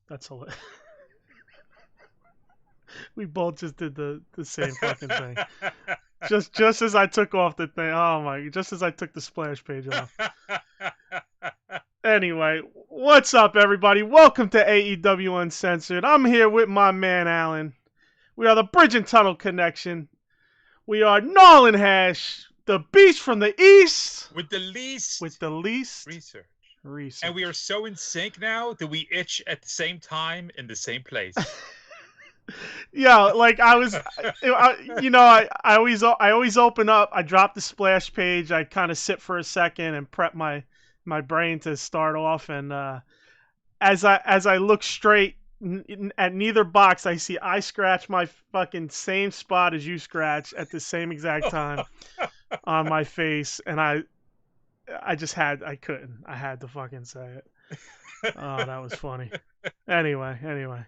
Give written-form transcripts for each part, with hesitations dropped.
That's hilarious. We both just did the same fucking thing. Just as I took off the thing. Oh my! Just as I took the splash page off. Anyway, what's up, everybody? Welcome to AEW Uncensored. I'm here with my man Alan. We are the Bridge and Tunnel Connection. We are Nolan Hash, the beast from the east, with the least research. And we are so in sync now that we itch at the same time in the same place. Yeah, like I always open up. I drop the splash page. I kind of sit for a second and prep my brain to start off. And as I look straight at neither box, I scratch my fucking same spot as you scratch at the same exact time on my face, and I couldn't. I had to fucking say it. Oh, that was funny. Anyway.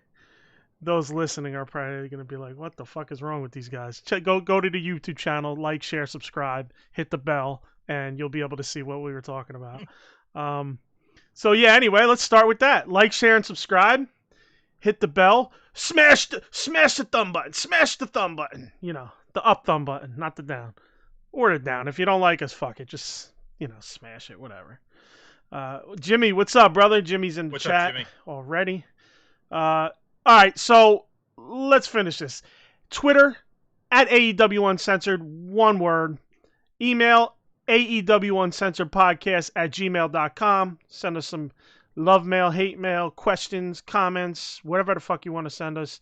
Those listening are probably going to be like, what the fuck is wrong with these guys? Go to the YouTube channel, like, share, subscribe, hit the bell, and you'll be able to see what we were talking about. So yeah, anyway, let's start with that. Like, share, and subscribe. Hit the bell. Smash the thumb button. Smash the thumb button. You know, the up thumb button, not the down. Or the down. If you don't like us, fuck it. Just, smash it, whatever. Jimmy, what's up, brother? Jimmy's in the chat Jimmy? Already. All right, so let's finish this. Twitter, at AEW Uncensored, one word. Email, AEW Uncensored Podcast at gmail.com. Send us some love mail, hate mail, questions, comments, whatever the fuck you want to send us.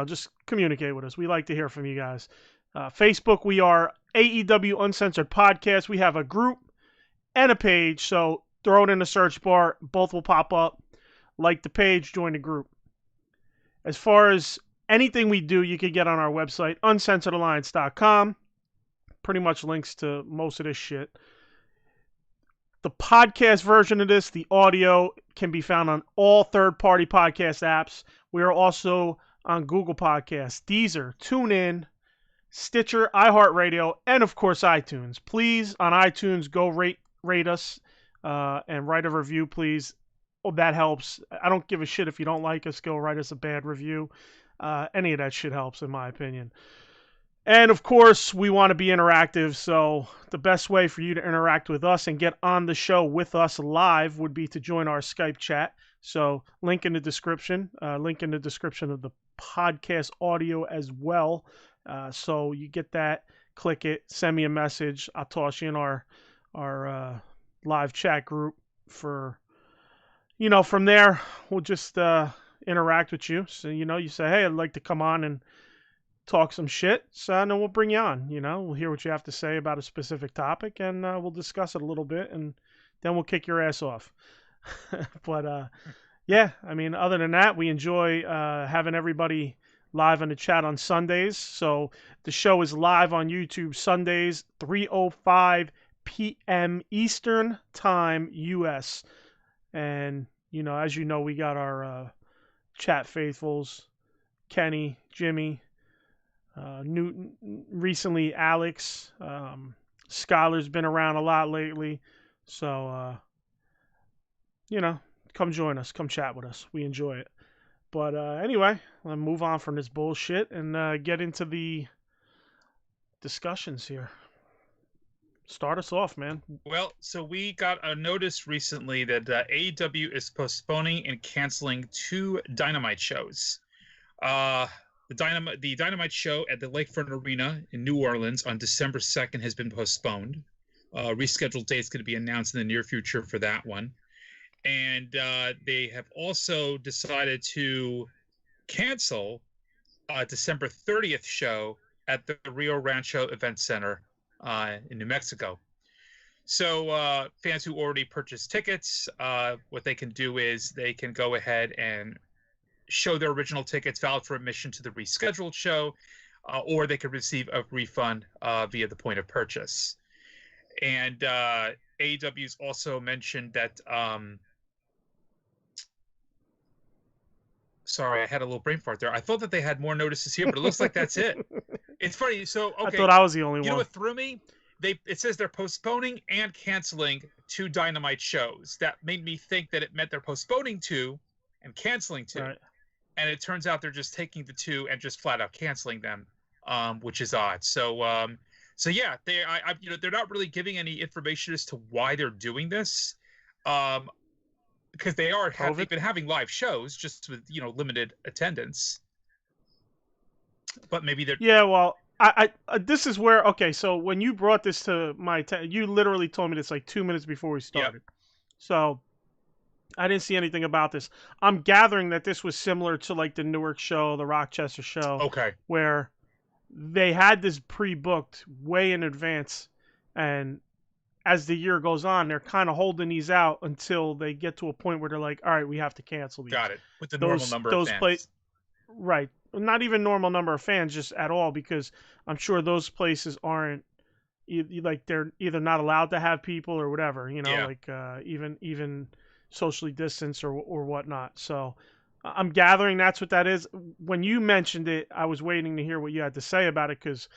Just communicate with us. We like to hear from you guys. Facebook, we are AEW Uncensored Podcast. We have a group and a page, so throw it in the search bar. Both will pop up. Like the page, join the group. As far as anything we do, you can get on our website, uncensoredalliance.com. Pretty much links to most of this shit. The podcast version of this, the audio, can be found on all third-party podcast apps. We are also on Google Podcasts, Deezer, TuneIn, Stitcher, iHeart Radio, and of course iTunes. Please, on iTunes, go rate us and write a review, please. Oh, that helps. I don't give a shit if you don't like us. Go write us a bad review. Any of that shit helps, in my opinion. And, of course, we want to be interactive, so the best way for you to interact with us and get on the show with us live would be to join our Skype chat. So, link in the description. Link in the description of the podcast audio as well. So, you get that. Click it. Send me a message. I'll toss you in our live chat group for... from there, we'll just interact with you. So, you say, hey, I'd like to come on and talk some shit. So, and then we'll bring you on. We'll hear what you have to say about a specific topic, and we'll discuss it a little bit, and then we'll kick your ass off. But, yeah, I mean, other than that, we enjoy having everybody live in the chat on Sundays. So, the show is live on YouTube Sundays, 3:05 p.m. Eastern Time, U.S., and, as you know, we got our chat faithfuls, Kenny, Jimmy, Newton, recently Alex. Skylar's been around a lot lately. So, come join us. Come chat with us. We enjoy it. But anyway, let's move on from this bullshit and get into the discussions here. Start us off, man. Well, so we got a notice recently that AEW is postponing and canceling 2 Dynamite shows. The Dynamite show at the Lakefront Arena in New Orleans on December 2nd has been postponed. Rescheduled date's going to be announced in the near future for that one. And they have also decided to cancel December 30th show at the Rio Rancho Event Center in New Mexico. So fans who already purchased tickets, what they can do is they can go ahead and show their original tickets valid for admission to the rescheduled show, or they could receive a refund via the point of purchase. And AEW's also mentioned that sorry, I had a little brain fart there. I thought that they had more notices here, but it looks like that's it. It's funny. So, okay. I thought I was the only one. You know what threw me? It says they're postponing and canceling 2 Dynamite shows. That made me think that it meant they're postponing 2 and canceling 2. Right. And it turns out they're just taking the 2 and just flat out canceling them, which is odd. So yeah, they're not really giving any information as to why they're doing this, because they've been having live shows just with limited attendance. But maybe they're well, I this is where so when you brought this to my you literally told me this like 2 minutes before we started. Yep. So I didn't see anything about this. I'm gathering that this was similar to like the Newark show, the Rochester show. Okay. Where they had this pre-booked way in advance, and as the year goes on, they're kind of holding these out until they get to a point where they're like, all right, we have to cancel these. Got it. With the normal number of fans. Right. Not even normal number of fans, just at all, because I'm sure those places aren't like they're either not allowed to have people or whatever, like even socially distanced or whatnot. So I'm gathering that's what that is. When you mentioned it, I was waiting to hear what you had to say about it, because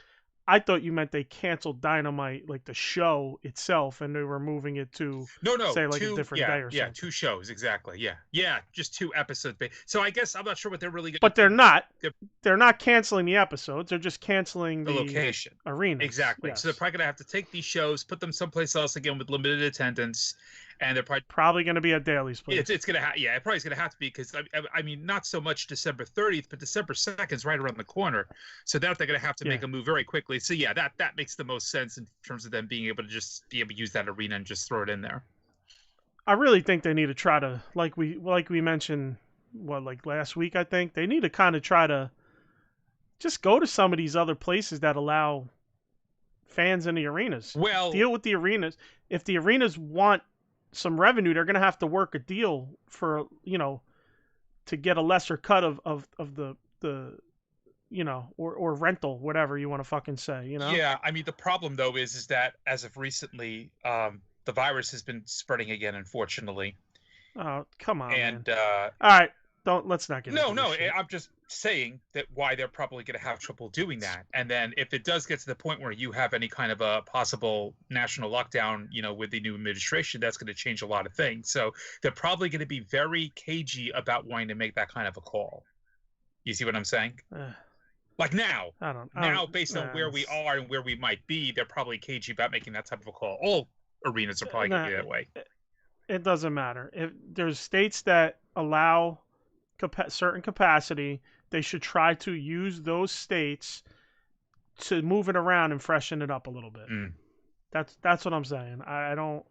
I thought you meant they canceled Dynamite, like the show itself, and they were moving it to say like a different day or something. Yeah, 2 shows exactly. Yeah, just 2 episodes. So I guess I'm not sure what they're really going to But they're not. They're not canceling the episodes. They're just canceling the location arena. Exactly. Yes. So they're probably going to have to take these shows, put them someplace else again with limited attendance. And they're probably going to be at Daly's place. It's going to it probably is going to have to be, because I mean, not so much December 30th, but December 2nd is right around the corner. So that they're going to have to make a move very quickly. So yeah, that makes the most sense in terms of them being able to use that arena and just throw it in there. I really think they need to try to, like we mentioned, like last week, I think they need to kind of try to just go to some of these other places that allow fans in the arenas. Well, deal with the arenas. If the arenas want some revenue, they're going to have to work a deal for, to get a lesser cut of the or rental, whatever you want to fucking say, Yeah, I mean, the problem though is that as of recently, the virus has been spreading again, unfortunately. Oh, come on, and man. All right, let's not get into this shit. I'm just saying that why they're probably going to have trouble doing that. And then if it does get to the point where you have any kind of a possible national lockdown, with the new administration, that's going to change a lot of things. So they're probably going to be very cagey about wanting to make that kind of a call. You see what I'm saying? Like now, based on where we are and where we might be, they're probably cagey about making that type of a call. All arenas are probably going to be that way. It doesn't matter. If there's states that allow certain capacity, they should try to use those states to move it around and freshen it up a little bit. That's what I'm saying. I don't,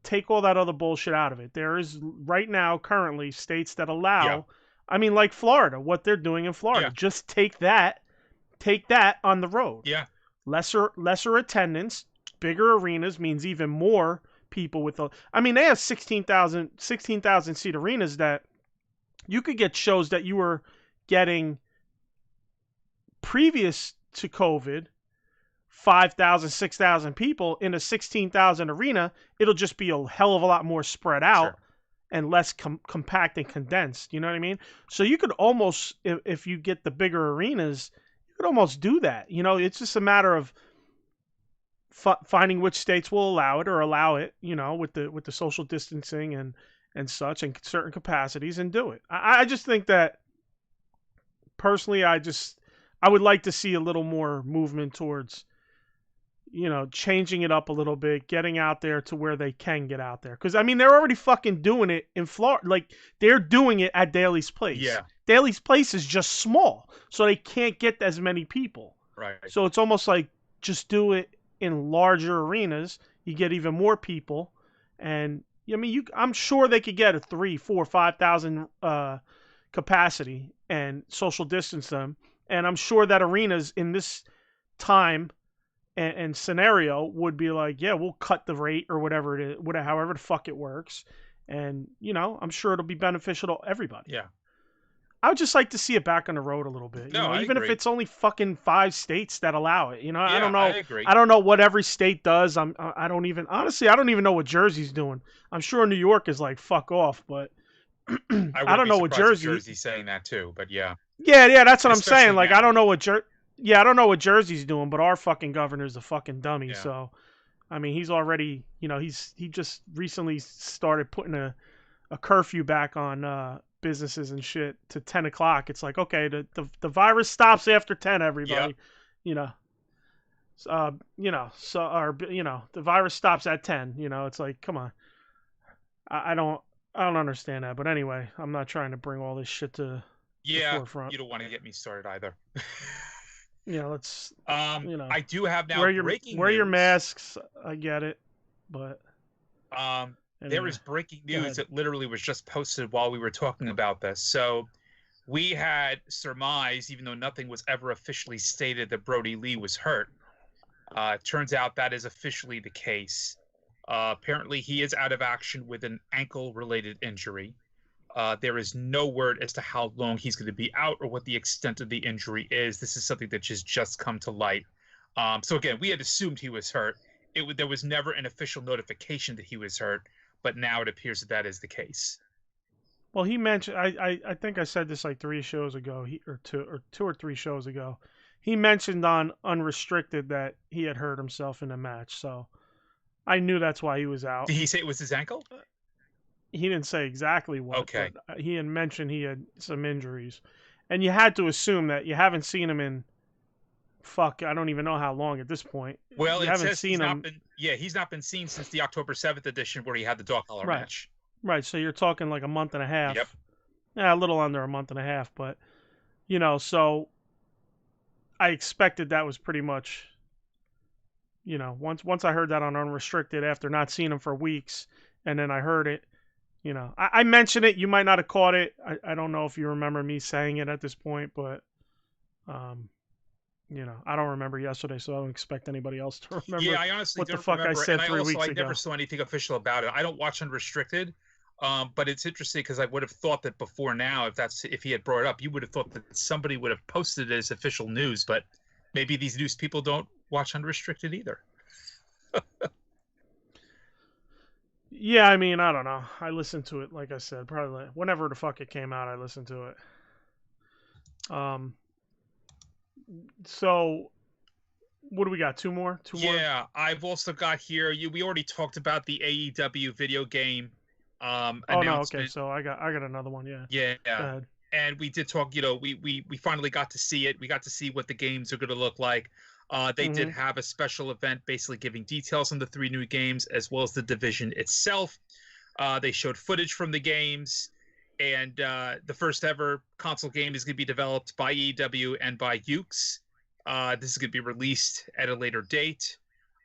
take all that other bullshit out of it. There is right now currently states that allow, I mean, like Florida, what they're doing in Florida. Just take that on the road. Yeah. Lesser attendance, bigger arenas means even more people with they have 16,000 seat arenas that you could get shows that you were getting previous to COVID, 5,000, 6,000 people in a 16,000 arena. It'll just be a hell of a lot more spread out and less compact and condensed. You know what I mean? So you could almost, if you get the bigger arenas, you could almost do that. It's just a matter of finding which states will allow it or allow it, with the social distancing and such and certain capacities, and do it. I just think that personally, I would like to see a little more movement towards, changing it up a little bit, getting out there to where they can get out there. Because, they're already fucking doing it in Florida. Like, they're doing it at Daly's Place. Yeah. Daly's Place is just small, so they can't get as many people. Right. So it's almost like just do it in larger arenas. You get even more people. And, I'm sure they could get a 3,000, 4,000, 5,000 capacity and social distance them. And I'm sure that arenas in this time and scenario would be like, yeah, we'll cut the rate or whatever it is, however the fuck it works. And, I'm sure it'll be beneficial to everybody. Yeah. I would just like to see it back on the road a little bit. Even if it's only fucking 5 states that allow it. I don't know. I agree. I don't know what every state does. I don't even know what Jersey's doing. I'm sure New York is like fuck off, but I don't know what Jersey's saying that too. But yeah. Yeah, that's what I'm saying. Like, now. I don't know what Jersey's doing, but our fucking governor's a fucking dummy. Yeah. So, he's already, he just recently started putting a a curfew back on businesses and shit to 10 o'clock. It's like, okay, the virus stops after 10, everybody. Yep. You know, the virus stops at 10. It's like, come on. I don't understand that. But anyway, I'm not trying to bring all this shit to the forefront. You don't want to get me started either. Let's. I do have now breaking wear news. your masks. I get it, but. There is breaking news that literally was just posted while we were talking about this. So we had surmised, even though nothing was ever officially stated, that Brodie Lee was hurt. Turns out that is officially the case. Apparently, he is out of action with an ankle-related injury. There is no word as to how long he's going to be out or what the extent of the injury is. This is something that has just come to light. So again, we had assumed he was hurt. There was never an official notification that he was hurt, but now it appears that is the case. Well, he mentioned. I think I said this like 3 shows ago, two or three shows ago. He mentioned on Unrestricted that he had hurt himself in a match, so I knew that's why he was out. Did he say it was his ankle? He didn't say exactly what. Okay. But he had mentioned he had some injuries, and you had to assume that you haven't seen him in. Fuck, I don't even know how long at this point. Well, you haven't seen him. He's not been seen since the October 7th edition where he had the dog collar match. Right, so you're talking like a month and a half. Yep. Yeah, a little under a month and a half, but so I expected that was pretty much. Once I heard that on Unrestricted after not seeing him for weeks, and then I heard it. I mentioned it. You might not have caught it. I don't know if you remember me saying it at this point, but. I don't remember yesterday, so I don't expect anybody else to remember. Yeah, I honestly what don't the fuck remember. I said and 3 weeks ago. I never saw anything official about it. I don't watch Unrestricted, but it's interesting because I would have thought that before now, if he had brought it up, you would have thought that somebody would have posted it as official news. But maybe these news people don't watch Unrestricted either. Yeah, I mean, I don't know. I listened to it, like I said, probably whenever the fuck it came out, I listened to it. So, what do we got? 2 more? 2 more? Yeah, I've also got here. We already talked about the AEW video game announcement. Oh no, okay. So I got another one. Yeah. Yeah. And we did talk. We finally got to see it. We got to see what the games are going to look like. They did have a special event, basically giving details on the 3 new games as well as the division itself. They showed footage from the games. And the first ever console game is going to be developed by AEW and by Ukes. This is going to be released at a later date.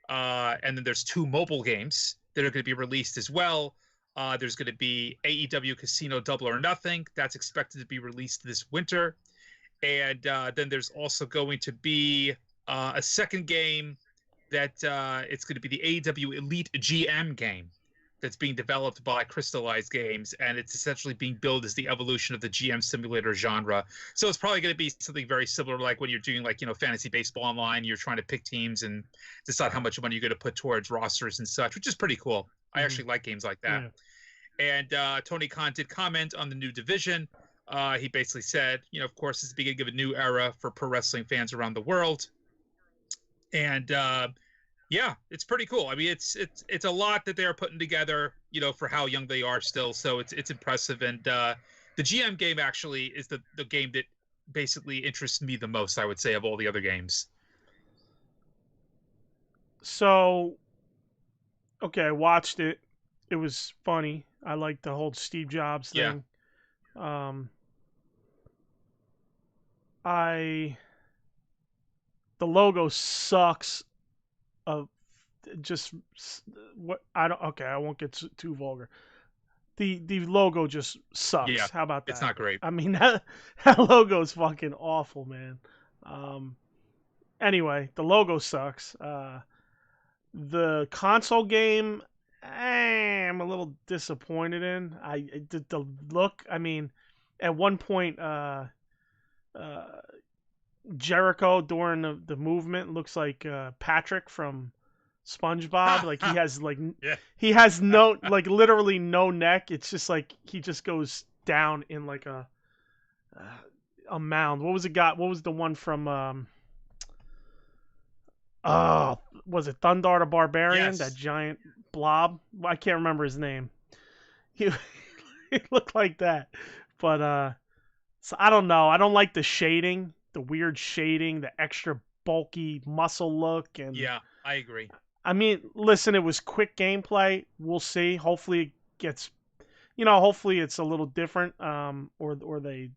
And then there's 2 mobile games that are going to be released as well. There's going to be AEW Casino Double or Nothing. That's expected to be released this winter. And then there's also going to be a second game that it's going to be the AEW Elite GM game. That's being developed by Crystallized Games, and it's essentially being billed as the evolution of the GM simulator genre. So it's probably going to be something very similar, like when you're doing fantasy baseball online, you're trying to pick teams and decide how much money you're going to put towards rosters and such, which is pretty cool. I actually like games like that. Yeah. And Tony Khan did comment on the new division. He basically said, of course, it's the beginning of a new era for pro wrestling fans around the world. And yeah, it's pretty cool. I mean, it's a lot that they are putting together, for how young they are still. So it's impressive. And the GM game actually is the game that basically interests me the most, I would say, of all the other games. So, okay, I watched it. It was funny. I liked the whole Steve Jobs thing. Yeah. The logo sucks. Just what I don't. Okay, I won't get too vulgar. The logo just sucks. Yeah, how about that? It's not great. I mean that logo is fucking awful, man. Anyway, the logo sucks. The console game, I'm a little disappointed in. The look. I mean, at one point, Jericho during the movement looks like Patrick from SpongeBob. Like he has he has no literally no neck. It's just like he just goes down in like a mound. What was the one from was it Thundar the Barbarian? Yes. That giant blob. I can't remember his name. It looked like that. But so I don't know. I don't like the shading, the weird shading, the extra bulky muscle look, and Yeah, I agree. I mean, listen, it was quick gameplay. We'll see. Hopefully it gets, hopefully it's a little different, or they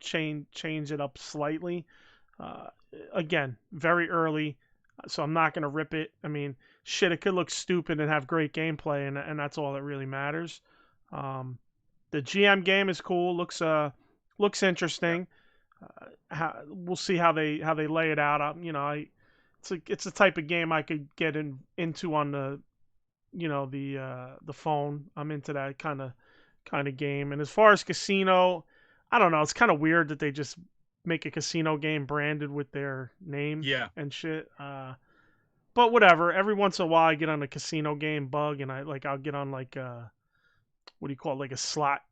change it up slightly. Uh, Again, very early, so I'm not gonna rip it. I mean, shit, it could look stupid and have great gameplay, and that's all that really matters. Um, the GM game is cool. Looks interesting. We'll see how they lay it out. It's a type of game I could get into on the phone. I'm into that kind of game. And as far as casino, I don't know. It's kind of weird that they just make a casino game branded with their name Yeah. and shit. But whatever. Every once in a while, I get on a casino game bug, and I'll get on like what do you call it, like a slot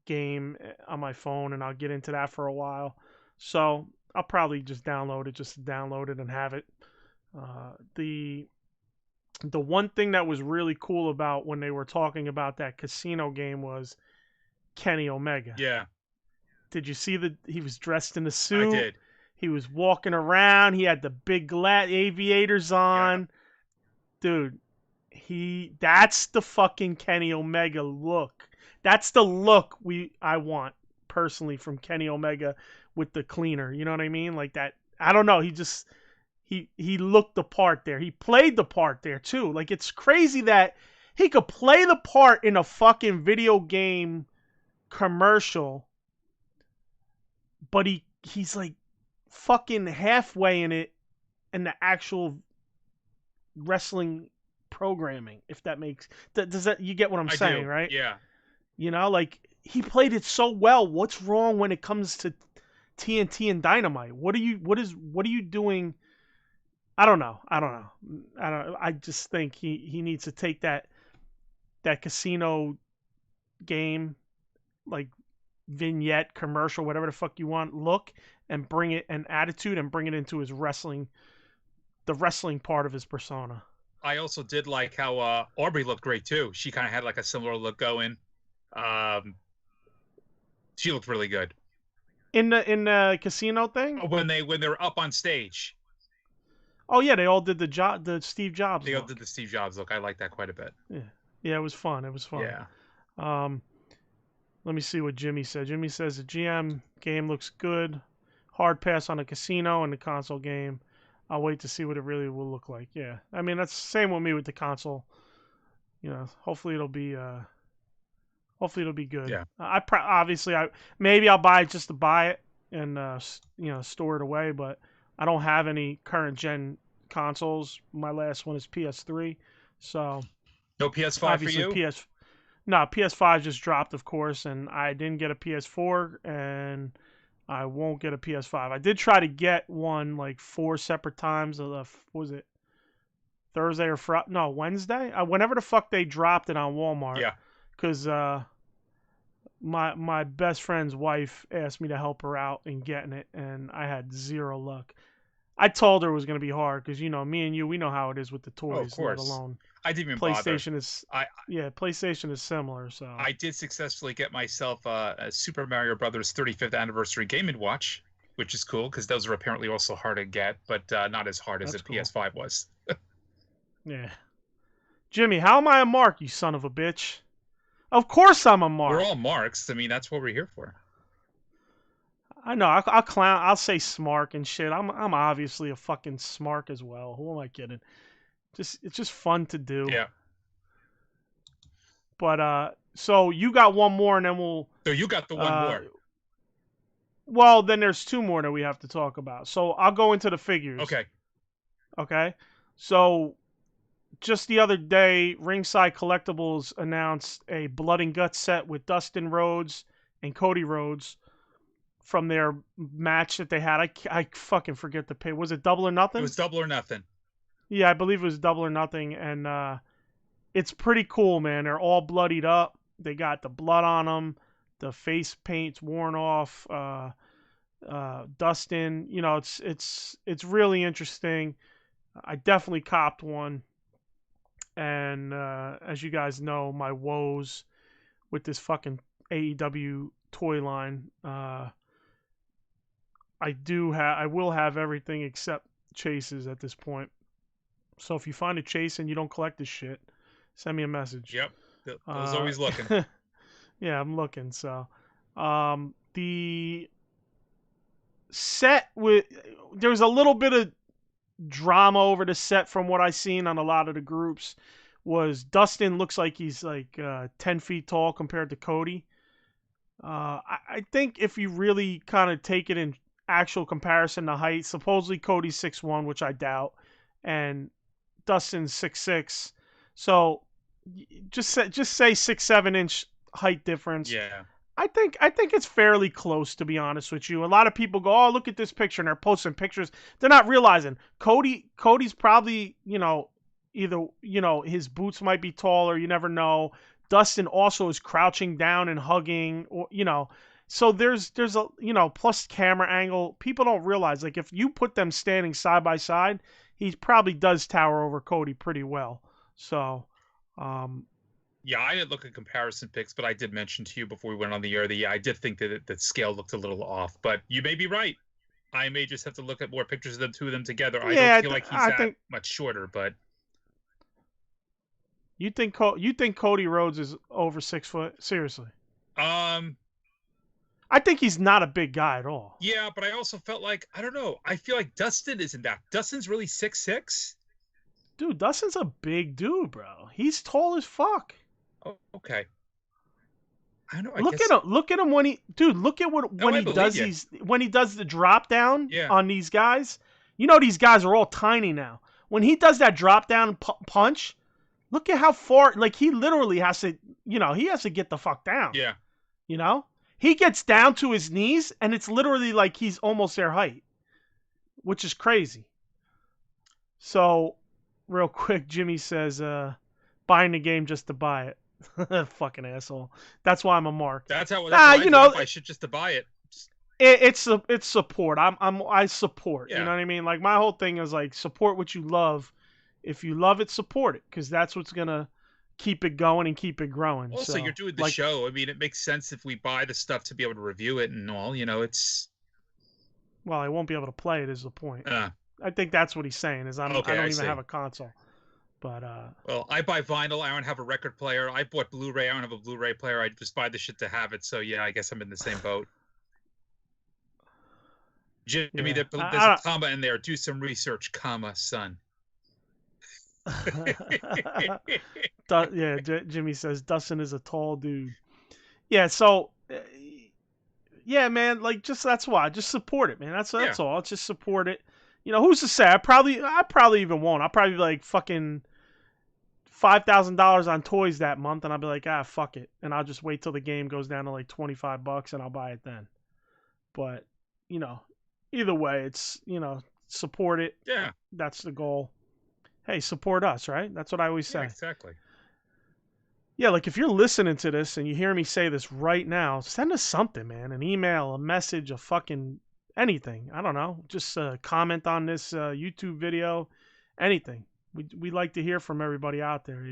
game on my phone, and I'll get into that for a while. So I'll probably just download it and have it. The one thing that was really cool about when they were talking about that casino game was Kenny Omega. Yeah. Did you see he was dressed in a I suit? did. He was walking around. He had the big aviators on. Yeah. Dude, that's the fucking Kenny Omega look. That's the look I want personally from Kenny Omega with the cleaner. You know what I mean? Like that. I don't know. He looked the part there. He played the part there too. Like, it's crazy that he could play the part in a fucking video game commercial, but he's like fucking halfway in it in the actual wrestling programming, if that makes does that, you get what I'm saying, do. right? Yeah. Like, he played it so well. What's wrong when it comes to TNT and Dynamite? What are you doing? I don't know. I just think he needs to take that casino game, like, vignette, commercial, whatever the fuck you want, look, and bring it, an attitude, and bring it into his the wrestling part of his persona. I also did like how Aubrey looked great too. She kind of had like a similar look going. She looked really good In the casino thing? when they were up on stage. Oh yeah, they all did the Steve Jobs They look. all did the Steve Jobs look. I like that quite a bit. Yeah, it was fun. Yeah. Let me see what Jimmy said. Jimmy says the GM game looks good. Hard pass on the casino and the console game. I'll wait to see what it really will look like. Yeah, I mean, that's the same with me with the console. Hopefully it'll be good. Yeah. Obviously maybe I'll buy it just to buy it and store it away, but I don't have any current gen consoles. My last one is PS3, so no PS5 for you. PS5 just dropped, of course, and I didn't get a PS4, and I won't get a PS5. I did try to get one like 4 separate times. Was it Thursday or Friday? No, Wednesday. Whenever the fuck they dropped it on Walmart. Yeah. Because my best friend's wife asked me to help her out in getting it, and I had zero luck. I told her it was going to be hard because, me and you, we know how it is with the toys. Oh, of course. Let alone I didn't even PlayStation bother. PlayStation is similar. So I did successfully get myself a Super Mario Brothers 35th anniversary Game & Watch, which is cool because those are apparently also hard to get, but not as hard as the PS5 was. Yeah. Jimmy, how am I a mark, you son of a bitch? Of course I'm a mark. We're all marks. I mean, that's what we're here for. I know. I'll clown. I'll say smark and shit. I'm obviously a fucking smark as well. Who am I kidding? It's just fun to do. Yeah. But so you got one more, and then we'll. So you got the one more. Well, then there's 2 more that we have to talk about. So I'll go into the figures. Okay. So just the other day, Ringside Collectibles announced a Blood and Guts set with Dustin Rhodes and Cody Rhodes from their match that they had. I fucking forget the pay. Was it Double or Nothing? It was Double or Nothing. Yeah, I believe it was Double or Nothing, and it's pretty cool, man. They're all bloodied up. They got the blood on them. The face paint's worn off. Dustin, it's really interesting. I definitely copped one, and as you guys know, my woes with this fucking AEW toy line. I will have everything except chases at this point. So if you find a chase and you don't collect this shit, send me a message. Yep. Those always looking. Yeah, I'm looking. So the set there was a little bit of drama over the set from what I seen on a lot of the groups. Was Dustin looks like he's like 10 feet tall compared to Cody. I think if you really kind of take it in actual comparison to height, supposedly Cody's 6'1", which I doubt, and Dustin's 6'6". So just say 6-7 inch height difference. Yeah. I think it's fairly close, to be honest with you. A lot of people go, "Oh, look at this picture," and they're posting pictures. They're not realizing Cody's probably, either, his boots might be taller, you never know. Dustin also is crouching down and hugging, or so there's a plus camera angle. People don't realize, like, if you put them standing side by side, he probably does tower over Cody pretty well. So, yeah, I didn't look at comparison pics, but I did mention to you before we went on the air that I did think that the scale looked a little off. But you may be right. I may just have to look at more pictures of the two of them together. I don't feel like he's much shorter, but you think Cody Rhodes is over 6 foot? Seriously? I think he's not a big guy at all. Yeah, but I also felt like, I don't know. I feel like Dustin isn't that. Dustin's really 6'6". Dude, Dustin's a big dude, bro. He's tall as fuck. Oh, okay. I don't know. Look at him when he look at when he does when he does the drop down on these guys. These guys are all tiny now. When he does that drop down punch, look at how far, like, he literally has to, he has to get the fuck down. Yeah. He gets down to his knees and it's literally like he's almost their height, which is crazy. So, real quick, Jimmy says, buying the game just to buy it. Fucking asshole. That's why I'm a mark. That's how. I should just to buy it. It's support. I support. Yeah. You know what I mean? Like, my whole thing is like, support what you love. If you love it, support it, because that's what's gonna keep it going and keep it growing. Also, so, you're doing the show. I mean, it makes sense if we buy the stuff to be able to review it and all. It's. Well, I won't be able to play it. Is the point? I think that's what he's saying. Is I don't even have a console. But well, I buy vinyl. I don't have a record player. I bought Blu-ray. I don't have a Blu-ray player. I just buy the shit to have it. So yeah, I guess I'm in the same boat. Jimmy, there's a comma in there. Do some research, comma, son. Jimmy says Dustin is a tall dude. Yeah, so yeah, man, like, that's why. Just support it, man. That's all. Just support it. Who's to say? I probably even won't. I'll probably be like fucking $5,000 on toys that month, and I'll be like, fuck it, and I'll just wait till the game goes down to like $25, and I'll buy it then. But either way, it's support it. Yeah, that's the goal. Hey, support us, right? That's what I always say. Yeah, exactly. Yeah, like, if you're listening to this and you hear me say this right now, send us something, man. An email, a message, a fucking anything. I don't know. Just comment on this YouTube video. Anything. We like to hear from everybody out there,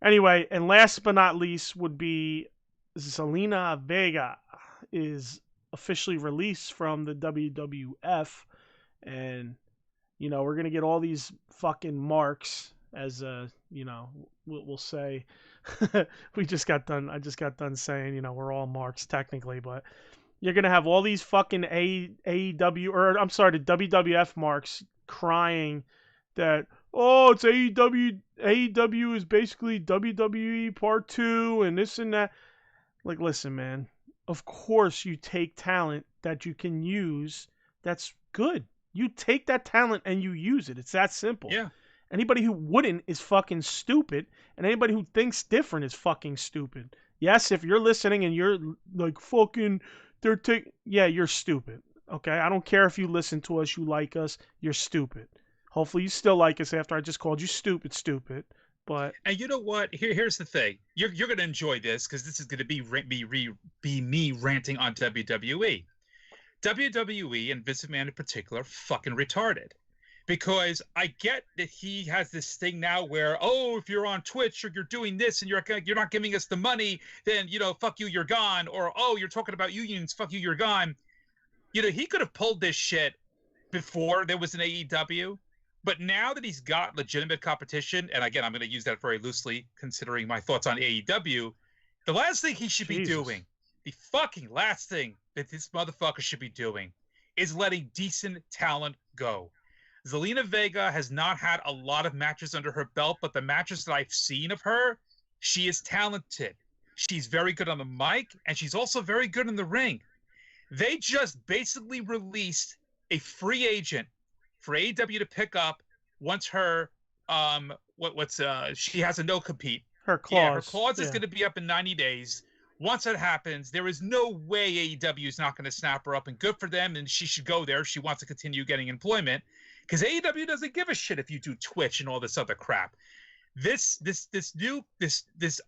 Anyway, and last but not least would be Zelina Vega is officially released from the WWF, and we're going to get all these fucking marks, as we'll say. I just got done saying, we're all marks technically, but you're going to have all these fucking AEW, or I'm sorry, the WWF marks crying that, oh, it's AEW. AEW is basically WWE Part 2 and this and that. Like, listen, man. Of course you take talent that you can use that's good. You take that talent and you use it. It's that simple. Yeah. Anybody who wouldn't is fucking stupid, and anybody who thinks different is fucking stupid. Yes, if you're listening and you're like, fucking, you're stupid. Okay? I don't care if you listen to us, you like us, you're stupid. Hopefully you still like us after I just called you stupid. But, and you know what? Here's the thing. You're going to enjoy this, because this is going to be me ranting on WWE. WWE, and Vince McMahon in particular, fucking retarded. because I get that he has this thing now where, oh, if you're on Twitch or you're doing this and you're not giving us the money, then, you know, fuck you, you're gone. Or, oh, you're talking about unions, fuck you, you're gone. You know, he could have pulled this shit before there was an AEW. But now that he's got legitimate competition, and again, I'm going to use that very loosely considering my thoughts on AEW, the last thing he should be doing, the fucking last thing that this motherfucker should be doing, is letting decent talent go. Zelina Vega has not had a lot of matches under her belt, but the matches that I've seen of her, she is talented. She's very good on the mic, and she's also very good in the ring. They just basically released a free agent for AEW to pick up once her she has a no compete. Her clause. Yeah, her clause is going to be up in 90 days. Once that happens, there is no way AEW is not going to snap her up, and good for them, and she should go there if she wants to continue getting employment, because AEW doesn't give a shit if you do Twitch and all this other crap. This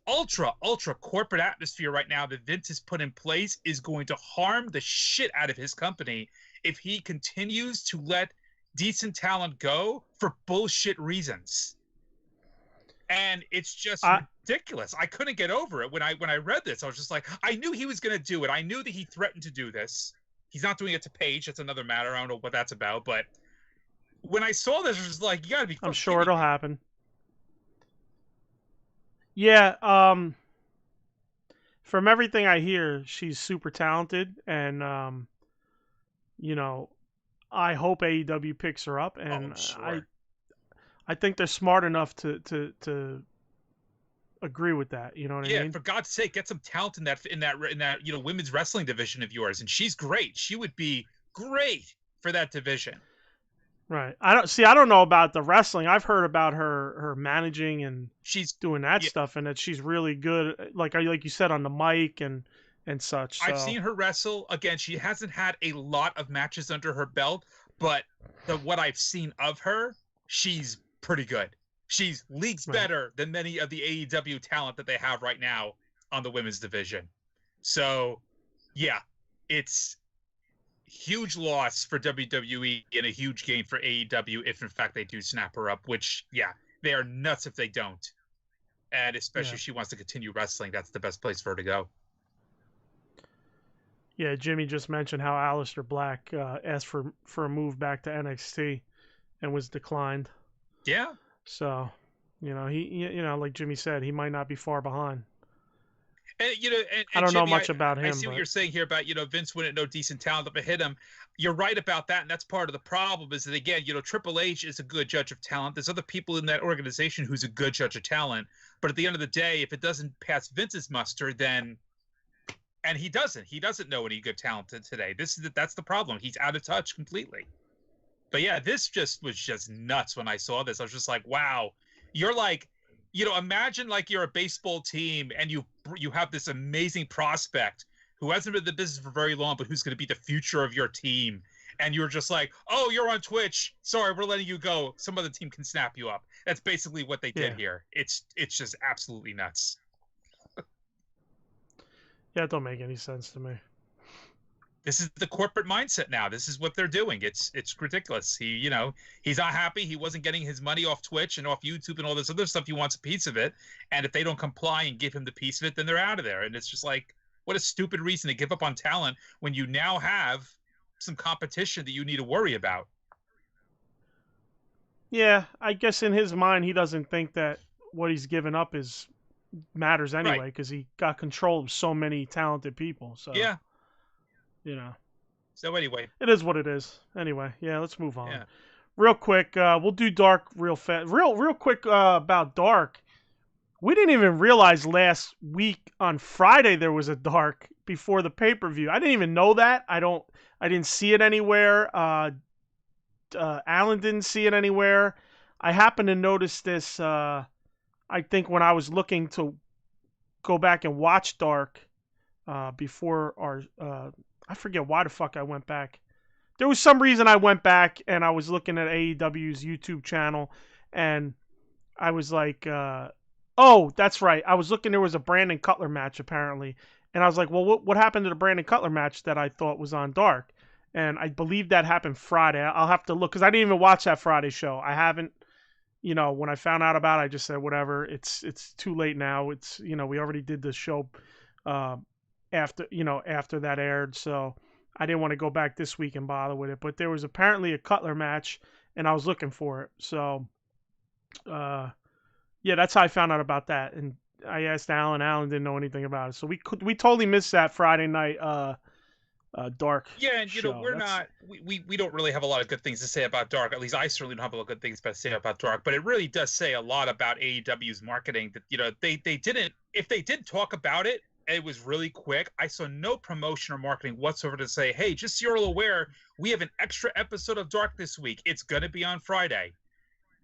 ultra corporate atmosphere right now that Vince has put in place is going to harm the shit out of his company if he continues to let decent talent go for bullshit reasons. And it's just ridiculous. I couldn't get over it when I read this. I was just like, I knew he was going to do it. I knew that he threatened to do this. He's not doing it to Paige. That's another matter. I don't know what that's about. But when I saw this, I was just like, you got to be. I'm sure it'll happen. Yeah. From everything I hear, she's super talented, and you know, I hope AEW picks her up, and sure. I think they're smart enough to agree with that. You know what I mean? Yeah, for God's sake, get some talent in that you know, women's wrestling division of yours, and she's great. She would be great for that division. Right. I don't know about the wrestling. I've heard about her managing, and she's doing that stuff, and that she's really good. Like you said, on the mic and such. So. I've seen her wrestle. Again, she hasn't had a lot of matches under her belt, but what I've seen of her, she's pretty good. She's leagues better than many of the AEW talent that they have right now on the women's division. So, yeah, it's huge loss for WWE and a huge gain for AEW if, in fact, they do snap her up, which, yeah, they are nuts if they don't. And especially if she wants to continue wrestling, that's the best place for her to go. Yeah, Jimmy just mentioned how Aleister Black asked for a move back to NXT and was declined. Yeah. So, you know, he like Jimmy said, he might not be far behind. And, you know, I don't Jimmy, know much about him. I see what you're saying here about, you know, Vince wouldn't know decent talent if it hit him. You're right about that, and that's part of the problem is that, again, you know, Triple H is a good judge of talent. There's other people in that organization who's a good judge of talent. But at the end of the day, if it doesn't pass Vince's muster, then... And he doesn't know any good talent today. That's the problem. He's out of touch completely. But yeah, this was just nuts when I saw this. I was just like, wow. You're like... You know, imagine like you're a baseball team and you have this amazing prospect who hasn't been in the business for very long, but who's going to be the future of your team. And you're just like, oh, you're on Twitch. Sorry, we're letting you go. Some other team can snap you up. That's basically what they did here. It's just absolutely nuts. Yeah, it don't make any sense to me. This is the corporate mindset now. This is what they're doing. It's ridiculous. He's not happy. He wasn't getting his money off Twitch and off YouTube and all this other stuff. He wants a piece of it. And if they don't comply and give him the piece of it, then they're out of there. And it's just like, what a stupid reason to give up on talent when you now have some competition that you need to worry about. Yeah, I guess in his mind, he doesn't think that what he's given up matters anyway, because he got control of so many talented people. So yeah. You know. So anyway. It is what it is. Anyway, yeah, let's move on. Yeah. Real quick, we'll do Dark real fast. Real quick about Dark. We didn't even realize last week on Friday there was a Dark before the pay-per-view. I didn't even know that. I didn't see it anywhere. Alan didn't see it anywhere. I happened to notice this, I think when I was looking to go back and watch Dark before our... I forget why the fuck I went back. There was some reason I went back and I was looking at AEW's YouTube channel and I was like, oh, that's right. I was looking, there was a Brandon Cutler match apparently. And I was like, well, what happened to the Brandon Cutler match that I thought was on Dark? And I believe that happened Friday. I'll have to look because I didn't even watch that Friday show. I haven't, when I found out about it, I just said, whatever, it's too late now. It's, we already did the show after that aired. So I didn't want to go back this week and bother with it. But there was apparently a Cutler match and I was looking for it. So, yeah, that's how I found out about that. And I asked Alan. Alan didn't know anything about it. So we totally missed that Friday night Dark. Yeah, and show. We don't really have a lot of good things to say about Dark. At least I certainly don't have a lot of good things to say about Dark. But it really does say a lot about AEW's marketing. That they didn't. If they did talk about it, it was really quick. I saw no promotion or marketing whatsoever to say, hey, just so you're all aware, we have an extra episode of Dark this week. It's going to be on Friday.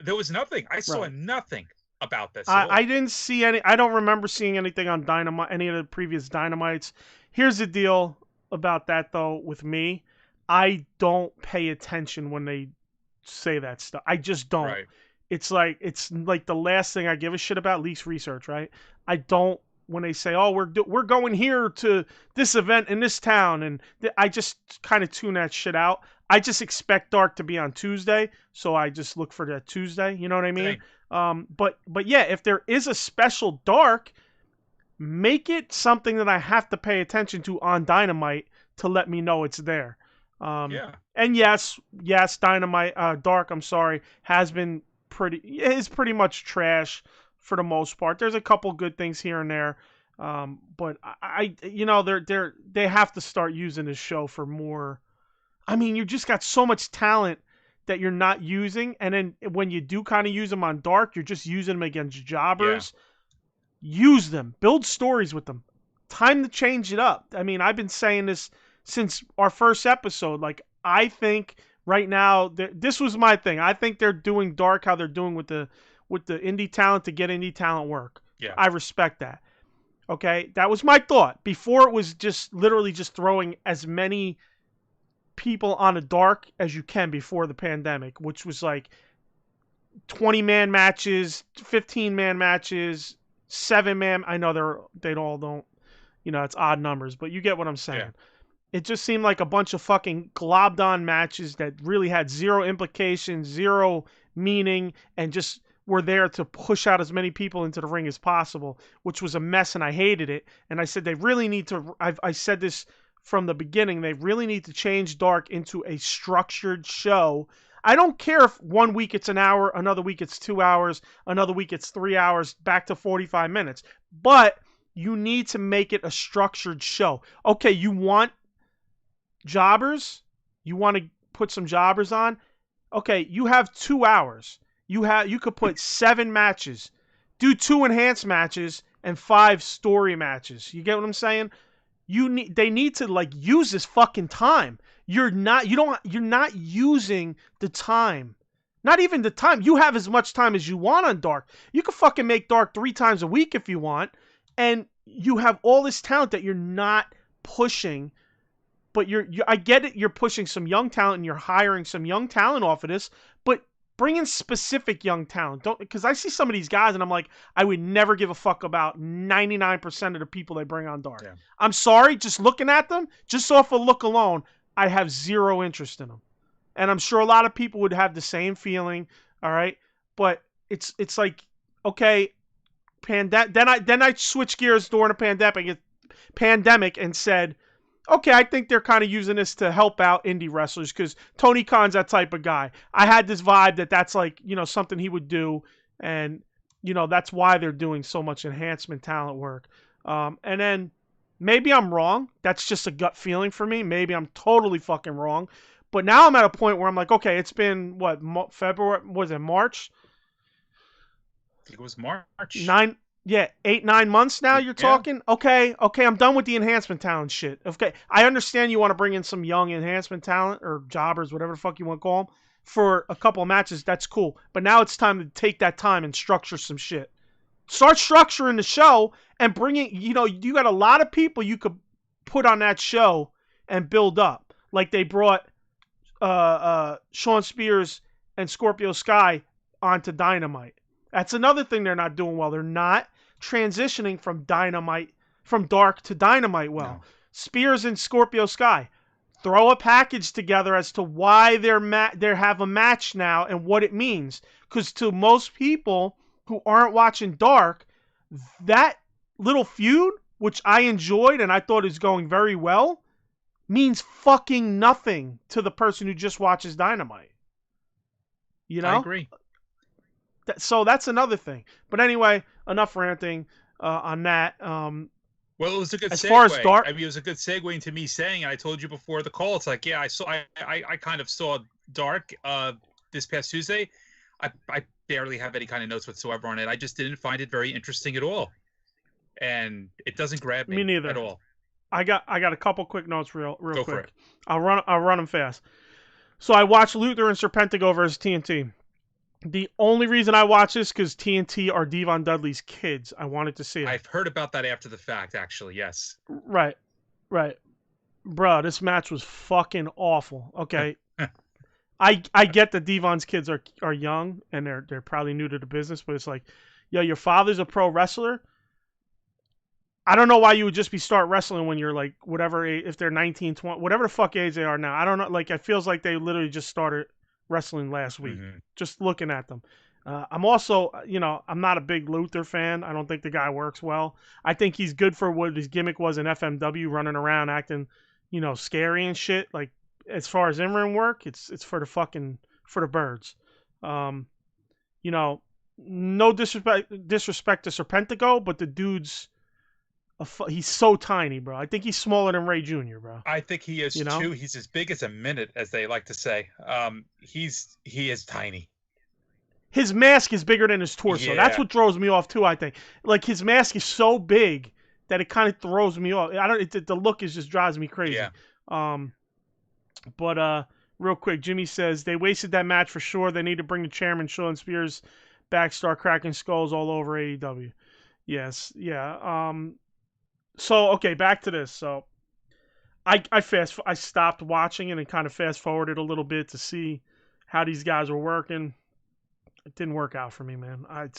There was nothing. I saw nothing about this. I didn't see any. I don't remember seeing anything on Dynamite, any of the previous Dynamites. Here's the deal about that, though, with me. I don't pay attention when they say that stuff. I just don't. Right. It's like the last thing I give a shit about, least research, right? I don't. When they say, oh, we're going here to this event in this town, and I just kind of tune that shit out. I just expect Dark to be on Tuesday, so I just look for that Tuesday. You know what I mean? But yeah, if there is a special Dark, make it something that I have to pay attention to on Dynamite to let me know it's there. Yeah. And yes, Dynamite Dark, I'm sorry, is pretty much trash for the most part. There's a couple good things here and there, but they have to start using this show for more. I mean, you just got so much talent that you're not using, and then when you do kind of use them on Dark, you're just using them against jobbers. Yeah. Use them. Build stories with them. Time to change it up. I mean, I've been saying this since our first episode. Like, I think right now, this was my thing. I think they're doing Dark how they're doing with the indie talent to get indie talent work. Yeah. I respect that. Okay? That was my thought. Before, it was just literally just throwing as many people on a Dark as you can before the pandemic, which was like 20-man matches, 15-man matches, 7-man. I know they all don't, it's odd numbers, but you get what I'm saying. Yeah. It just seemed like a bunch of fucking globbed on matches that really had zero implications, zero meaning, and just were there to push out as many people into the ring as possible, which was a mess, and I hated it. And I said they really need to, I said this from the beginning, they really need to change Dark into a structured show. I don't care if 1 week it's an hour, another week it's 2 hours, another week it's 3 hours, back to 45 minutes. But you need to make it a structured show. Okay, you want jobbers? You want to put some jobbers on? Okay, you have 2 hours. You could put 7 matches. Do 2 enhanced matches and 5 story matches. You get what I'm saying? They need to use this fucking time. You're not using the time. Not even the time. You have as much time as you want on Dark. You could fucking make Dark 3 times a week if you want, and you have all this talent that you're not pushing. But I get it. You're pushing some young talent and you're hiring some young talent off of this, but bring in specific young talent. Because I see some of these guys and I'm like, I would never give a fuck about 99% of the people they bring on Dark. Yeah. I'm sorry, just looking at them, just off a look alone, I have zero interest in them. And I'm sure a lot of people would have the same feeling, all right? But it's like, okay, then I switched gears during the pandemic and said, okay, I think they're kind of using this to help out indie wrestlers because Tony Khan's that type of guy. I had this vibe that's like, something he would do, and, that's why they're doing so much enhancement talent work. And then maybe I'm wrong. That's just a gut feeling for me. Maybe I'm totally fucking wrong. But now I'm at a point where I'm like, okay, it's been, February? Was it March? I think it was March. 8-9 months now you're talking? Okay, I'm done with the enhancement talent shit. Okay, I understand you want to bring in some young enhancement talent or jobbers, whatever the fuck you want to call them, for a couple of matches. That's cool. But now it's time to take that time and structure some shit. Start structuring the show and bringing, you got a lot of people you could put on that show and build up. Like they brought Shawn Spears and Scorpio Sky onto Dynamite. That's another thing they're not doing well. They're not transitioning from Dark to Dynamite well. No. Spears and Scorpio Sky. throw a package together as to why they have a match now and what it means. Because to most people who aren't watching Dark, that little feud, which I enjoyed and I thought is going very well, means fucking nothing to the person who just watches Dynamite. You know? I agree. So that's another thing. But anyway, enough ranting on that. Well, it was a good as segue. far as Dark, I mean, it was a good segue into me saying, I told you before the call, it's like, yeah, I kind of saw Dark this past Tuesday. I barely have any kind of notes whatsoever on it. I just didn't find it very interesting at all. And it doesn't grab me neither. at all. I got a couple quick notes real Go quick. for it. I'll run them fast. So I watched Luther and Serpentico versus TNT. The only reason I watched this because TNT are Devon Dudley's kids. I wanted to see it. I've heard about that after the fact, actually. Yes. Right. Bro, this match was fucking awful. Okay. I get that Devon's kids are young and they're probably new to the business, but it's like, yo, your father's a pro wrestler. I don't know why you would just start wrestling when you're like whatever age, if they're 19, 20, whatever the fuck age they are now. I don't know. Like, it feels like they literally just started wrestling last week. Mm-hmm. Just looking at them. I'm also, I'm not a big Luther fan. I don't think the guy works well. I think he's good for what his gimmick was in FMW, running around acting, scary and shit. Like, as far as in-ring work, it's for the birds. No disrespect to Serpentico, but the dude's he's so tiny, bro. I think he's smaller than Ray Jr., bro. I think he is too. He's as big as a minute, as they like to say. He is tiny. His mask is bigger than his torso. Yeah. That's what throws me off too, I think. Like, his mask is so big that it kind of throws me off. The look just drives me crazy. Yeah. But real quick, Jimmy says they wasted that match for sure. They need to bring the chairman Sean Spears back, start cracking skulls all over AEW. Yes, yeah. So okay, back to this. So I stopped watching it and kind of fast forwarded a little bit to see how these guys were working. It didn't work out for me, man. I'm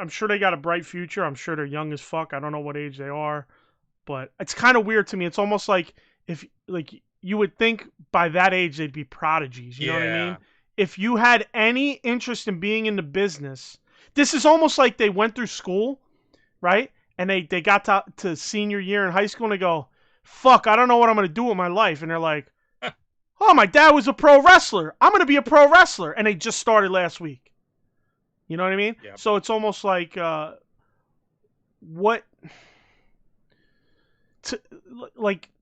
sure they got a bright future. I'm sure they're young as fuck. I don't know what age they are, but it's kind of weird to me. It's almost like if you would think by that age they'd be prodigies. You know what I mean? If you had any interest in being in the business, this is almost like they went through school, right? And they got to senior year in high school and they go, fuck, I don't know what I'm going to do with my life. And they're like, oh, my dad was a pro wrestler. I'm going to be a pro wrestler. And they just started last week. You know what I mean? Yep. So it's almost like,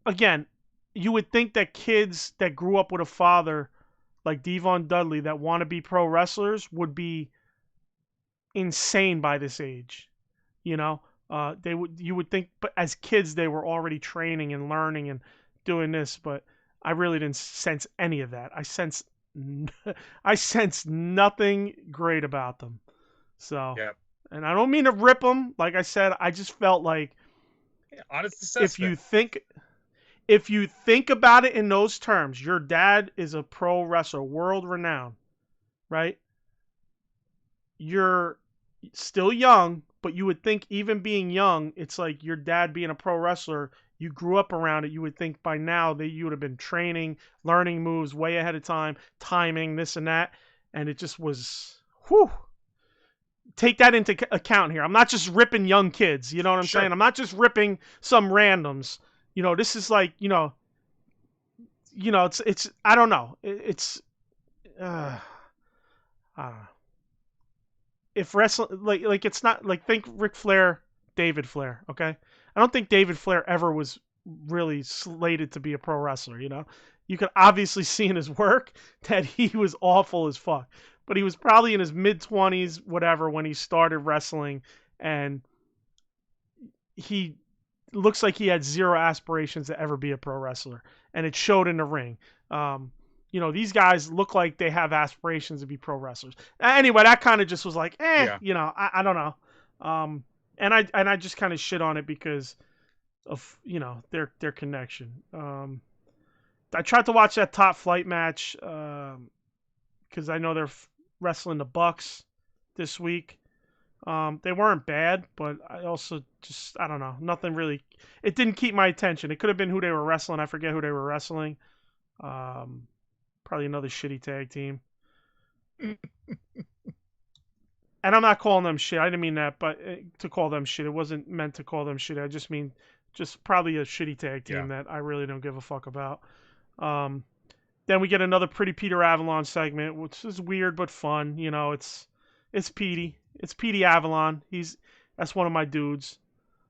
again, you would think that kids that grew up with a father like Devon Dudley that want to be pro wrestlers would be insane by this age. You would think, but as kids they were already training and learning and doing this, but I really didn't sense any of that. I sense nothing great about them. So, yeah. And I don't mean to rip them. Like I said, I just felt like honest assessment. If you think about it in those terms, your dad is a pro wrestler, world renowned, right? You're still young, but you would think even being young, it's like your dad being a pro wrestler, you grew up around it. You would think by now that you would have been training, learning moves way ahead of time, timing, this and that. And it just was, whew. Take that into account here. I'm not just ripping young kids. You know what I'm saying? I'm not just ripping some randoms. This is like, it's, I don't know. I don't know. If wrestling, like it's not like, think Ric Flair, David Flair, okay? I don't think David Flair ever was really slated to be a pro wrestler, You could obviously see in his work that he was awful as fuck. But he was probably in his mid-20s, whatever, when he started wrestling, and he looks like he had zero aspirations to ever be a pro wrestler, and it showed in the ring. These guys look like they have aspirations to be pro wrestlers. Anyway, that kind of just was like, I don't know. And I just kind of shit on it because of, their connection. I tried to watch that Top Flight match because I know they're wrestling the Bucks this week. They weren't bad, but I also just, I don't know, nothing really. It didn't keep my attention. It could have been who they were wrestling. I forget who they were wrestling. Probably another shitty tag team. And I'm not calling them shit. I didn't mean that, but to call them shit. It wasn't meant to call them shit. I just mean just probably a shitty tag team that I really don't give a fuck about. Then we get another Pretty Peter Avalon segment, which is weird but fun. You know, it's Petey. It's Petey Avalon. That's one of my dudes.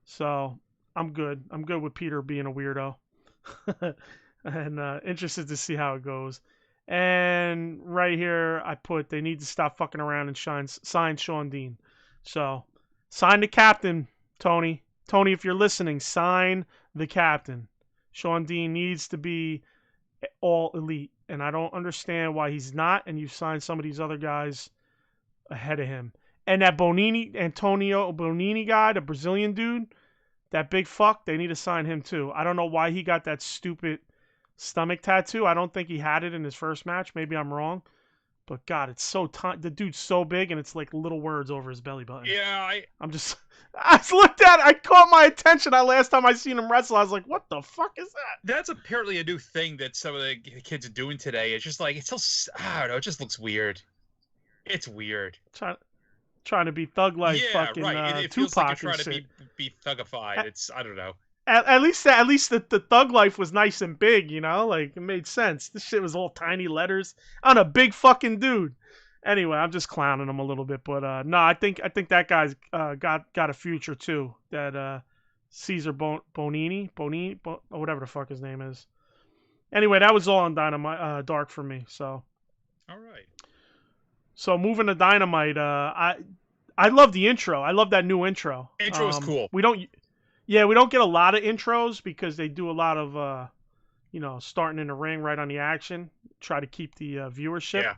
So I'm good. I'm good with Peter being a weirdo. And interested to see how it goes. And right here, I put they need to stop fucking around and sign Sean Dean. So sign the captain, Tony. Tony, if you're listening, sign the captain. Sean Dean needs to be all elite, and I don't understand why he's not. And you've signed some of these other guys ahead of him. And that Antonio Bonini guy, the Brazilian dude, that big fuck, they need to sign him too. I don't know why he got that stupid stomach tattoo. I don't think he had it in his first match. Maybe I'm wrong. But God, it's so tiny. The dude's so big, and it's like little words over his belly button. Yeah, I looked at it. I caught my attention. Last time I seen him wrestle, I was like, what the fuck is that? That's apparently a new thing that some of the kids are doing today. It's just like, it's so, I don't know, it just looks weird. It's weird. Trying to be thug like fucking right. It feels Tupac like you're trying and to be thugified. It's, I don't know. At least the thug life was nice and big, you know? Like, it made sense. This shit was all tiny letters on a big fucking dude. Anyway, I'm just clowning him a little bit, but no, I think that guy's got a future too. That Caesar Bonini, or whatever the fuck his name is. Anyway, that was all on Dynamite Dark for me. So, all right. So moving to Dynamite, I love the intro. I love that new intro. Intro is cool. We don't get a lot of intros because they do a lot of starting in the ring right on the action, try to keep the viewership. Yeah.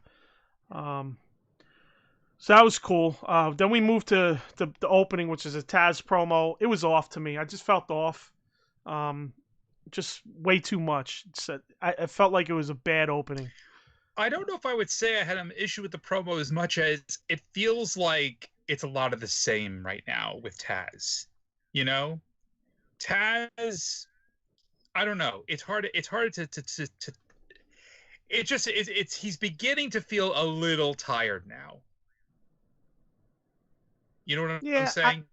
So that was cool. Then we moved to the opening, which is a Taz promo. It was off to me. I just felt off. Just way too much. I felt like it was a bad opening. I don't know if I would say I had an issue with the promo as much as it feels like it's a lot of the same right now with Taz. You know? Taz, I don't know. It's hard to he's beginning to feel a little tired now. You know what I'm saying?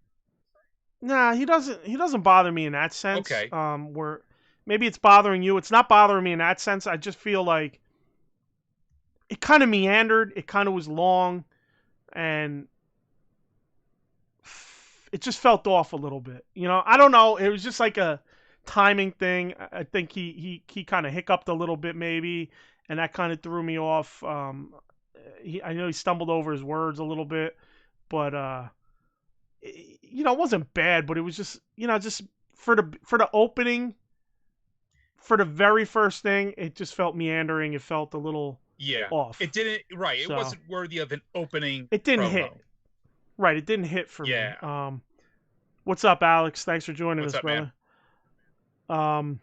Nah, he doesn't bother me in that sense. Okay. Where maybe it's bothering you. It's not bothering me in that sense. I just feel like it kind of meandered. It kind of was long, and it just felt off a little bit. You know, I don't know. It was just like a timing thing. I think he kind of hiccuped a little bit maybe, and that kind of threw me off. I know he stumbled over his words a little bit, but it wasn't bad. But it was just just for the opening, for the very first thing, it just felt meandering. It felt a little off. It didn't It wasn't worthy of an opening. It didn't promo. hit. Right, it didn't hit for me. What's up, Alex? Thanks for joining us, brother. Man?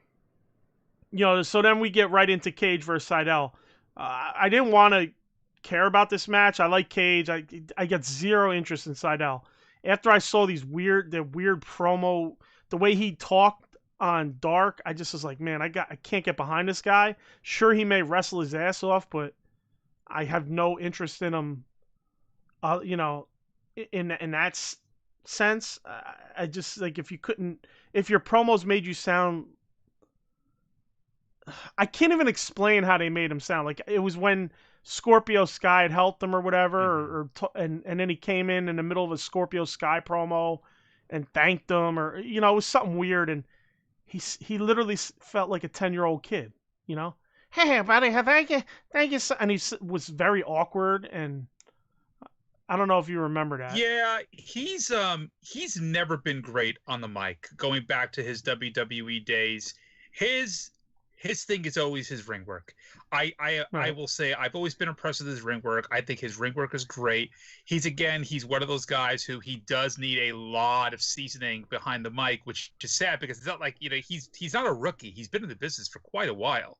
So then we get right into Cage versus Seidel. I didn't want to care about this match. I like Cage. I get zero interest in Seidel. After I saw the weird promo, the way he talked on Dark, I just was like, man, I can't get behind this guy. Sure, he may wrestle his ass off, but I have no interest in him. In that sense, I just like if your promos made you sound, I can't even explain how they made him sound. Like it was when Scorpio Sky had helped him or whatever, and then he came in the middle of a Scorpio Sky promo and thanked him, or it was something weird, and he literally felt like a 10-year-old kid, Hey, buddy, thank you, and he was very awkward, and I don't know if you remember that. Yeah, he's never been great on the mic. Going back to his WWE days, his thing is always his ring work. I will say I've always been impressed with his ring work. I think his ring work is great. He's one of those guys who he does need a lot of seasoning behind the mic, which is sad because it's not like he's not a rookie. He's been in the business for quite a while.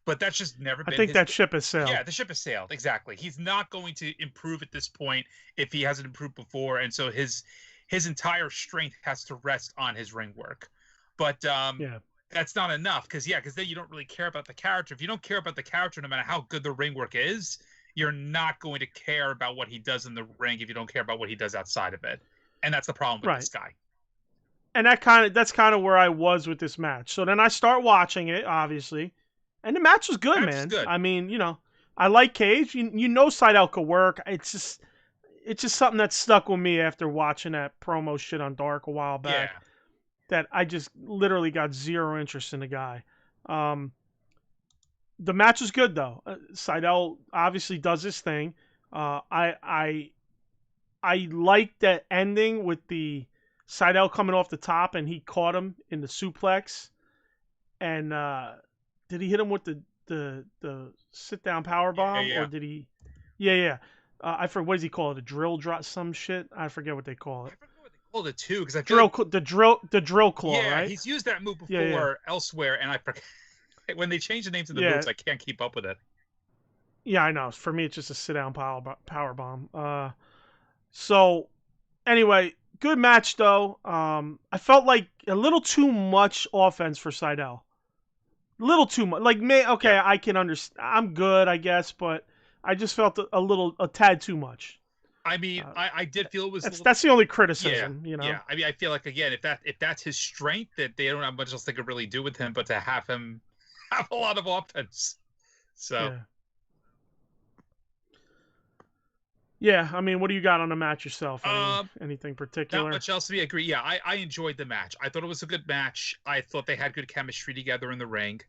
but that's just never been. I think that ship has sailed. Yeah, the ship has sailed. Exactly. He's not going to improve at this point if he hasn't improved before, and so his entire strength has to rest on his ring work. But that's not enough because then you don't really care about the character. If you don't care about the character, no matter how good the ring work is, you're not going to care about what he does in the ring if you don't care about what he does outside of it. And that's the problem with this guy. And that's kind of where I was with this match. So then I start watching it, obviously, and the match was good, man. Good. I mean, I like Cage. You know, Seidel could work. It's just something that stuck with me after watching that promo shit on Dark a while back. Yeah. That I just literally got zero interest in the guy. The match was good though. Seidel obviously does his thing. I like that ending with the Seidel coming off the top and he caught him in the suplex. And did he hit him with the sit down power bomb or did he? Yeah. I forget, what does he call it? A drill drop, some shit. I forget what they call it. I forget what they called it too, because I feel the drill claw. Yeah, right? He's used that move before elsewhere, and I forget when they change the names of the moves, I can't keep up with it. Yeah, I know. For me, it's just a sit down power bomb. So anyway, good match though. I felt like a little too much offense for Seidel. A little too much. Like, I can understand. I'm good, I guess, but I just felt a tad too much. I mean, I did feel it was. That's the only criticism, Yeah, I mean, I feel like again, if that's his strength, that they don't have much else they could really do with him, but to have him have a lot of offense. So. Yeah, I mean, what do you got on the match yourself? Anything particular? Not much else to be agree. Yeah, I enjoyed the match. I thought it was a good match. I thought they had good chemistry together in the ring.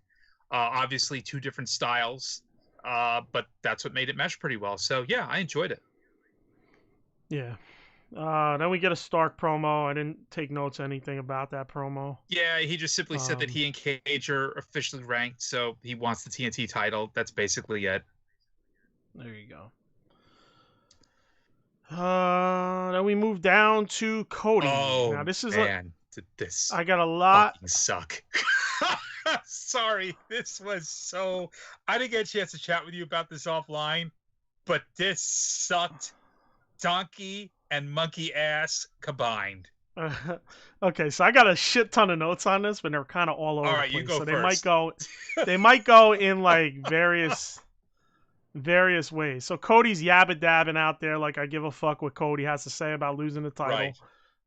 Obviously, two different styles, but that's what made it mesh pretty well. So, yeah, I enjoyed it. Yeah. Then we get a Stark promo. I didn't take notes anything about that promo. Yeah, he just simply said that he and Cage are officially ranked, so he wants the TNT title. That's basically it. There you go. Then we move down to Cody. Oh, now this is this I got a lot. Suck. Sorry, this was so. I didn't get a chance to chat with you about this offline, but this sucked, donkey and monkey ass combined. Okay, so I got a shit ton of notes on this, but they're kind of all over the place. You go so first. They might go in like various ways. So Cody's yabba dabbing out there like I give a fuck what Cody has to say about losing the title.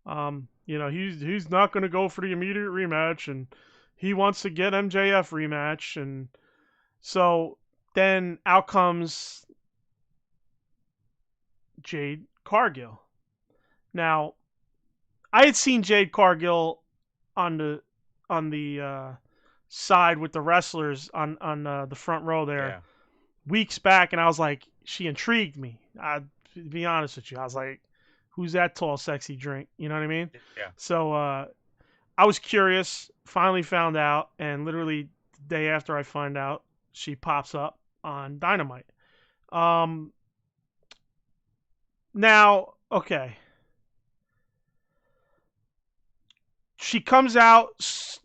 Right. He's not going to go for the immediate rematch, and he wants to get MJF rematch, and so then out comes Jade Cargill. Now, I had seen Jade Cargill on the side with the wrestlers on the front row there weeks back, and I was like, she intrigued me. To be honest with you, I was like, who's that tall, sexy drink? You know what I mean? Yeah. So I was curious, finally found out, and literally the day after I find out, she pops up on Dynamite. Now, okay. She comes out,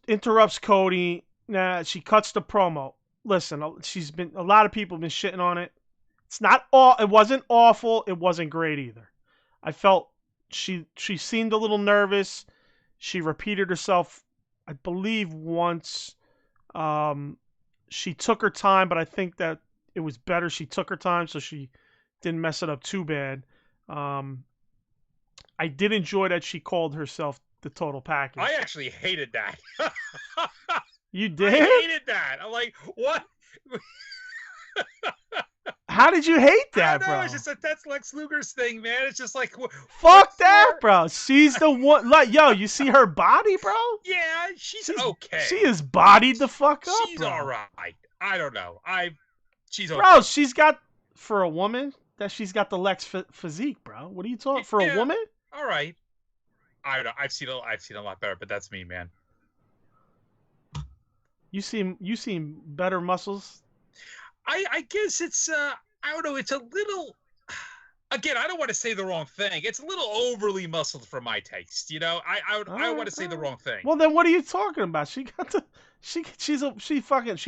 interrupts Cody. She cuts the promo. Listen, a lot of people have been shitting on it. It wasn't awful. It wasn't great either. I felt she seemed a little nervous. She repeated herself, I believe, once. She took her time, but I think that it was better she took her time so she didn't mess it up too bad. I did enjoy that she called herself the total package. I actually hated that. You did? I hated that. I'm like, what? How did you hate that, I don't know, bro? it's just that's Lex Luger's thing, man. It's just like, fuck that, bro. She's the one. Like, yo, you see her body, bro? Yeah, she's okay. She is bodied the fuck up. She's bro. all right. I don't know. She's okay. Bro, she's got, for a woman, she's got the Lex physique, bro. What are you talking for a woman? All right. I don't know. I've seen a lot better, but that's me, man. You seem better muscles. I guess it's I don't know, it's a Again, I don't want to say the wrong thing. It's a little overly muscled for my taste. You know, I don't want to say the wrong thing. Well, then what are you talking about? She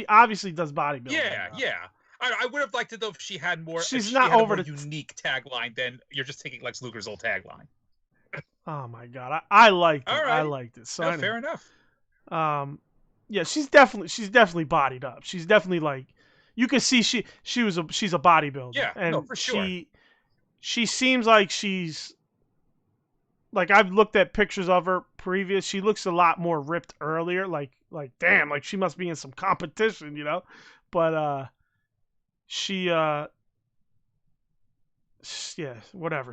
obviously does bodybuilding. Yeah. I would have liked it though if she had more. She's she not had over a more the unique tagline than you're just taking Lex Luger's old tagline. Oh my god, I liked it. All right. I liked it. So no, anyway, fair enough. Yeah, she's definitely bodied up. She's definitely like, you can see she's a bodybuilder. Yeah, and no, for sure. She seems like she's like, I've looked at pictures of her previous. She looks a lot more ripped earlier. Like damn, like she must be in some competition, you know. But yeah, whatever.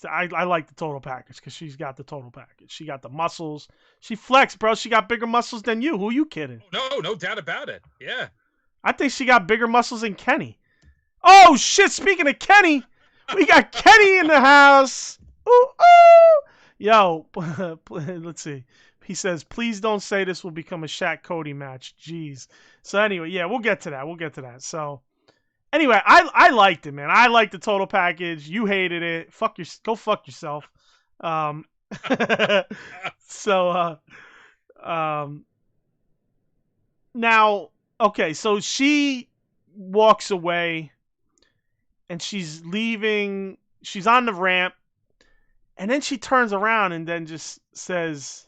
I like the total package because she's got the total package. She got the muscles. She flexed, bro. She got bigger muscles than you. Who are you kidding? No doubt about it. Yeah. I think she got bigger muscles than Kenny. Oh shit! Speaking of Kenny, we got Kenny in the house. Ooh. Yo, let's see. He says, please don't say this will become a Shaq Cody match. Jeez. So anyway, yeah, we'll get to that. So anyway, I liked it, man. I liked the total package. You hated it. Go fuck yourself. So now, okay, so she walks away and she's leaving. She's on the ramp, and then she turns around and then just says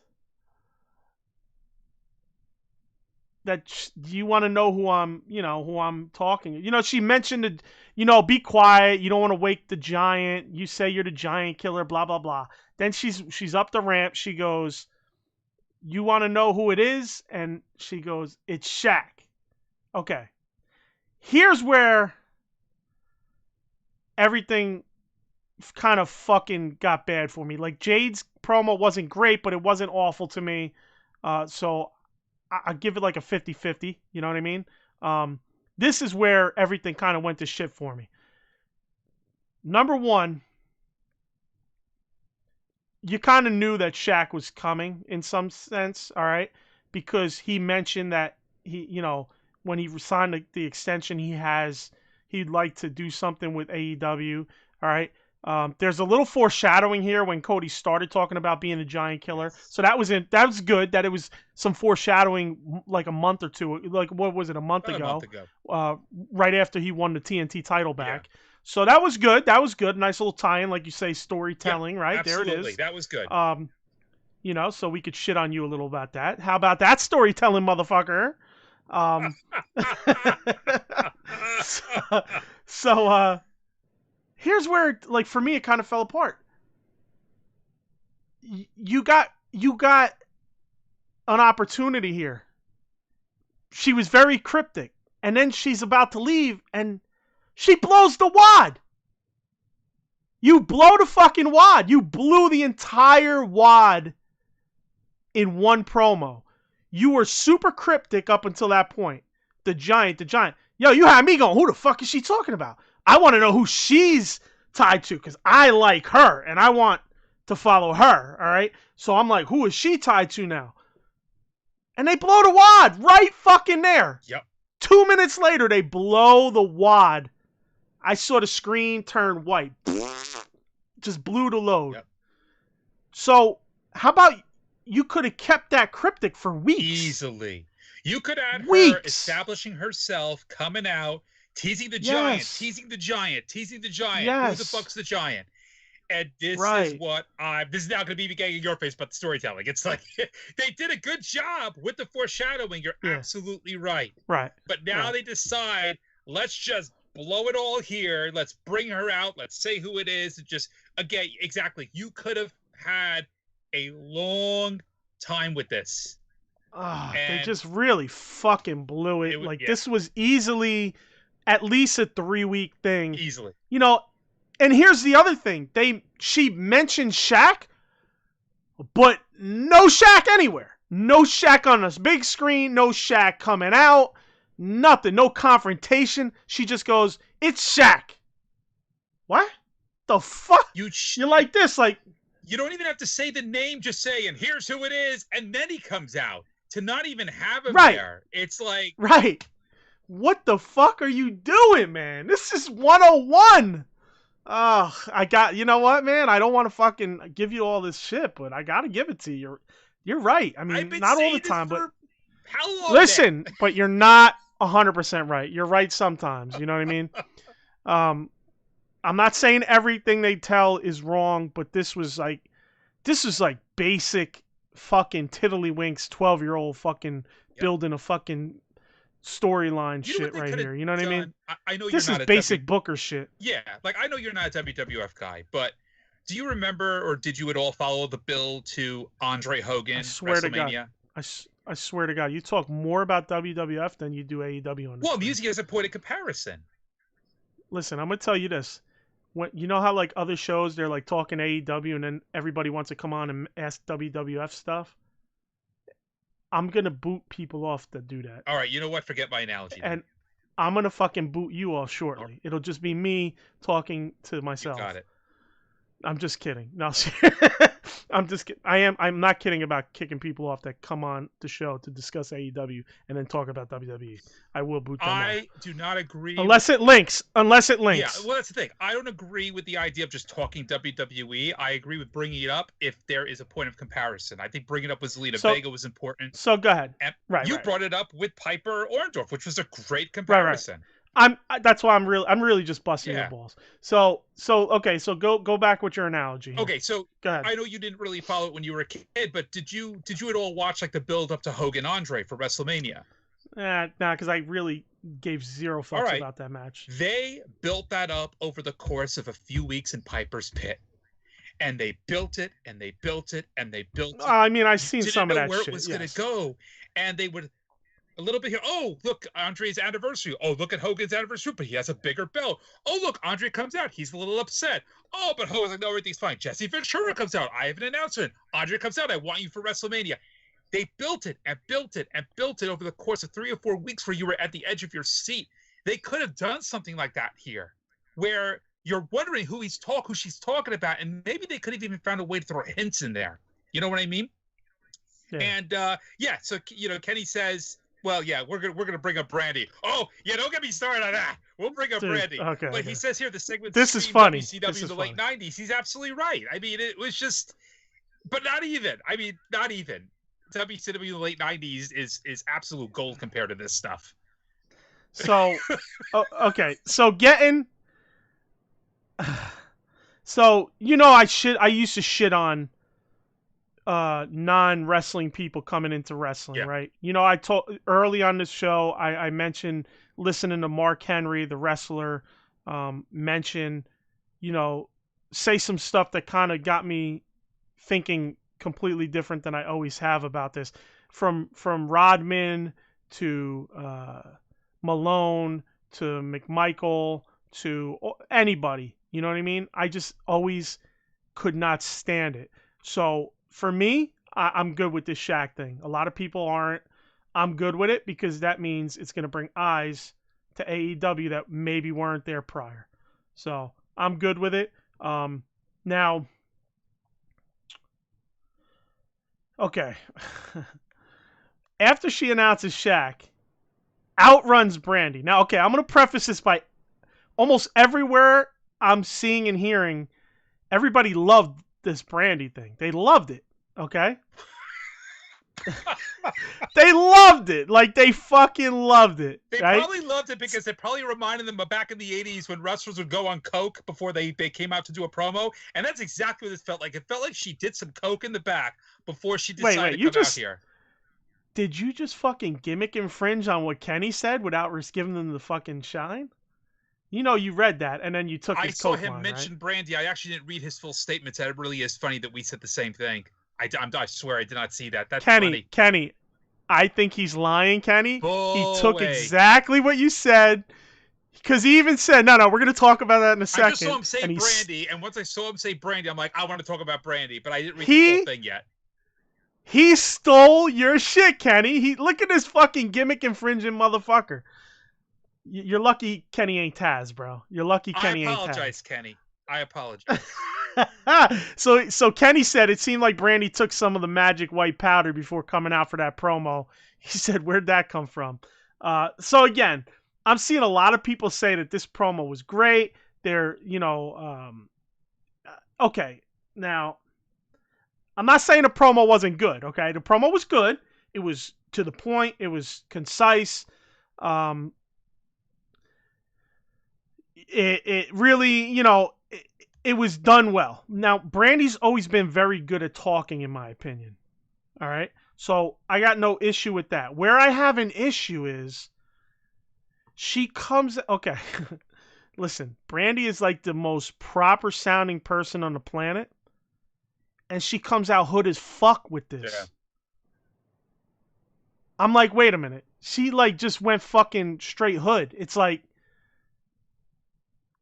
that, do you want to know who I'm talking? You know, she mentioned be quiet. You don't want to wake the giant. You say you're the giant killer, blah, blah, blah. Then she's up the ramp. She goes, you want to know who it is? And she goes, it's Shaq. Okay. Here's where everything kind of fucking got bad for me. Like, Jade's promo wasn't great, but it wasn't awful to me. So I give it like a 50-50. You know what I mean? This is where everything kind of went to shit for me. Number one, you kind of knew that Shaq was coming in some sense, all right? Because he mentioned that when he signed the extension, he'd like to do something with AEW, all right? There's a little foreshadowing here when Cody started talking about being a giant killer. So that was good that it was some foreshadowing like a month or two, like what was it, a month ago? Right after he won the TNT title back. Yeah. So that was good. Nice little tie-in, like you say, storytelling, right? Absolutely. There it is. That was good. So we could shit on you a little about that. How about that storytelling, motherfucker? So here's where, like, for me, it kind of fell apart. You got an opportunity here. She was very cryptic, and then she's about to leave, and she blows the wad. You blow the fucking wad. You blew the entire wad in one promo. You were super cryptic up until that point. The giant. Yo, you had me going, who the fuck is she talking about? I want to know who she's tied to because I like her and I want to follow her, all right? So I'm like, who is she tied to now? And they blow the wad right fucking there. Yep. 2 minutes later, they blow the wad. I saw the screen turn white. Just blew the load. Yep. So how about you could have kept that cryptic for weeks? Easily. You could have had her establishing herself, coming out, teasing the giant. Yes. Who the fuck's the giant? And this is what this is now going to be getting in your face about the storytelling. It's like, they did a good job with the foreshadowing. You're absolutely right. Right. But now they decide, let's just blow it all here. Let's bring her out. Let's say who it is. Just, again, exactly. You could have had a long time with this. They just really fucking blew it. This was easily at least a 3-week thing. Easily. And here's the other thing. She mentioned Shaq, but no Shaq anywhere. No Shaq on this big screen. No Shaq coming out. Nothing. No confrontation. She just goes, it's Shaq. What? The fuck? You're like this, like... You don't even have to say the name, just say, and here's who it is, and then he comes out. To not even have him there. It's like... Right. What the fuck are you doing, man? This is 101. You know what, man? I don't want to fucking give you all this shit, but I got to give it to you. You're right. I mean, not all the time, but how long? Listen, but you're not 100% right. You're right sometimes. You know what I mean? I'm not saying everything they tell is wrong, but this was like basic fucking tiddlywinks 12-year-old fucking building a fucking storyline shit right here. You know what I mean? I know this is basic Booker shit. Yeah, like I know you're not a WWF guy, but do you remember or did you at all follow the build to Andre Hogan WrestleMania? I swear to God, you talk more about WWF than you do AEW. Well, I'm using it as a point of comparison. Listen, I'm gonna tell you this. When you know how like other shows they're like talking AEW and then everybody wants to come on and ask WWF stuff. I'm gonna boot people off that do that. All right, you know what? Forget my analogy. And I'm gonna fucking boot you off shortly. Right. It'll just be me talking to myself. You got it. I'm just kidding. No, I'm just kidding. I'm not kidding about kicking people off that come on the show to discuss AEW and then talk about WWE. I will boot them off. I do not agree. Unless it links. Yeah, well, that's the thing. I don't agree with the idea of just talking WWE. I agree with bringing it up if there is a point of comparison. I think bringing it up with Zelina Vega was important. So go ahead. And you brought it up with Piper Orndorff, which was a great comparison. Right. That's why I'm really just busting your balls. So okay, so go back with your analogy here. Okay, so go ahead. I know you didn't really follow it when you were a kid, but did you at all watch like the build up to Hogan Andre for WrestleMania? Nah, because I really gave zero fucks about that match. They built that up over the course of a few weeks in Piper's Pit. And they built it, and they built it, and they built it. I mean, I've seen some of that shit. Where it was going to go, and they would a little bit here. Oh, look, Andre's anniversary. Oh, look at Hogan's anniversary, but he has a bigger belt. Oh, look, Andre comes out. He's a little upset. Oh, but Hogan's like, no, everything's fine. Jesse Ventura comes out. I have an announcement. Andre comes out. I want you for WrestleMania. They built it and built it and built it over the course of 3 or 4 weeks where you were at the edge of your seat. They could have done something like that here, where you're wondering who she's talking about, and maybe they could have even found a way to throw hints in there. You know what I mean? Yeah. And so Kenny says, well, yeah, we're gonna bring up Brandy. Oh, yeah, don't get me started on that. We'll bring up Brandy. Okay. But he says here the segment. This is funny. WCW in the late '90s. He's absolutely right. I mean, it was just, but not even. I mean, not even. WCW in the late '90s is absolute gold compared to this stuff. So, okay, so getting. So I used to shit on non-wrestling people coming into wrestling, right? I told early on this show, I mentioned listening to Mark Henry, the wrestler, mention, say some stuff that kind of got me thinking completely different than I always have about this. From Rodman to Malone to McMichael to anybody, you know what I mean? I just always could not stand it. So for me, I'm good with this Shaq thing. A lot of people aren't. I'm good with it because that means it's going to bring eyes to AEW that maybe weren't there prior. So I'm good with it. Now, okay. After she announces Shaq, outruns Brandy. Now, okay, I'm going to preface this by almost everywhere I'm seeing and hearing, everybody loved this Brandy thing. They loved it. Okay? They loved it. Like, they fucking loved it. They probably loved it because it probably reminded them of back in the 80s when wrestlers would go on coke before they came out to do a promo. And that's exactly what it felt like. It felt like she did some coke in the back before she decided to come out here. Did you just fucking gimmick infringe on what Kenny said without giving them the fucking shine? You read that, and then you took his coke line, I saw him mention Brandy. I actually didn't read his full statements. That really is funny that we said the same thing. I swear I did not see that. That's funny. Kenny, I think he's lying, Kenny. He took exactly what you said, because he even said, no, we're going to talk about that in a second. I just saw him say Brandy, and once I saw him say Brandy, I'm like, I want to talk about Brandy, but I didn't read the full thing yet. He stole your shit, Kenny. Look at this fucking gimmick infringing motherfucker. You're lucky Kenny ain't Taz, bro. You're lucky Kenny ain't Taz. I apologize, Kenny. I apologize. So Kenny said it seemed like Brandy took some of the magic white powder before coming out for that promo. He said, where'd that come from? So again, I'm seeing a lot of people say that this promo was great, they're okay. Now, I'm not saying the promo wasn't good. Okay, the promo was good. It was to the point. It was concise. It really, it was done well. Now, Brandy's always been very good at talking, in my opinion. All right. So I got no issue with that. Where I have an issue is she comes. Okay. Listen, Brandy is like the most proper sounding person on the planet. And she comes out hood as fuck with this. Yeah. I'm like, wait a minute. She like just went fucking straight hood. It's like,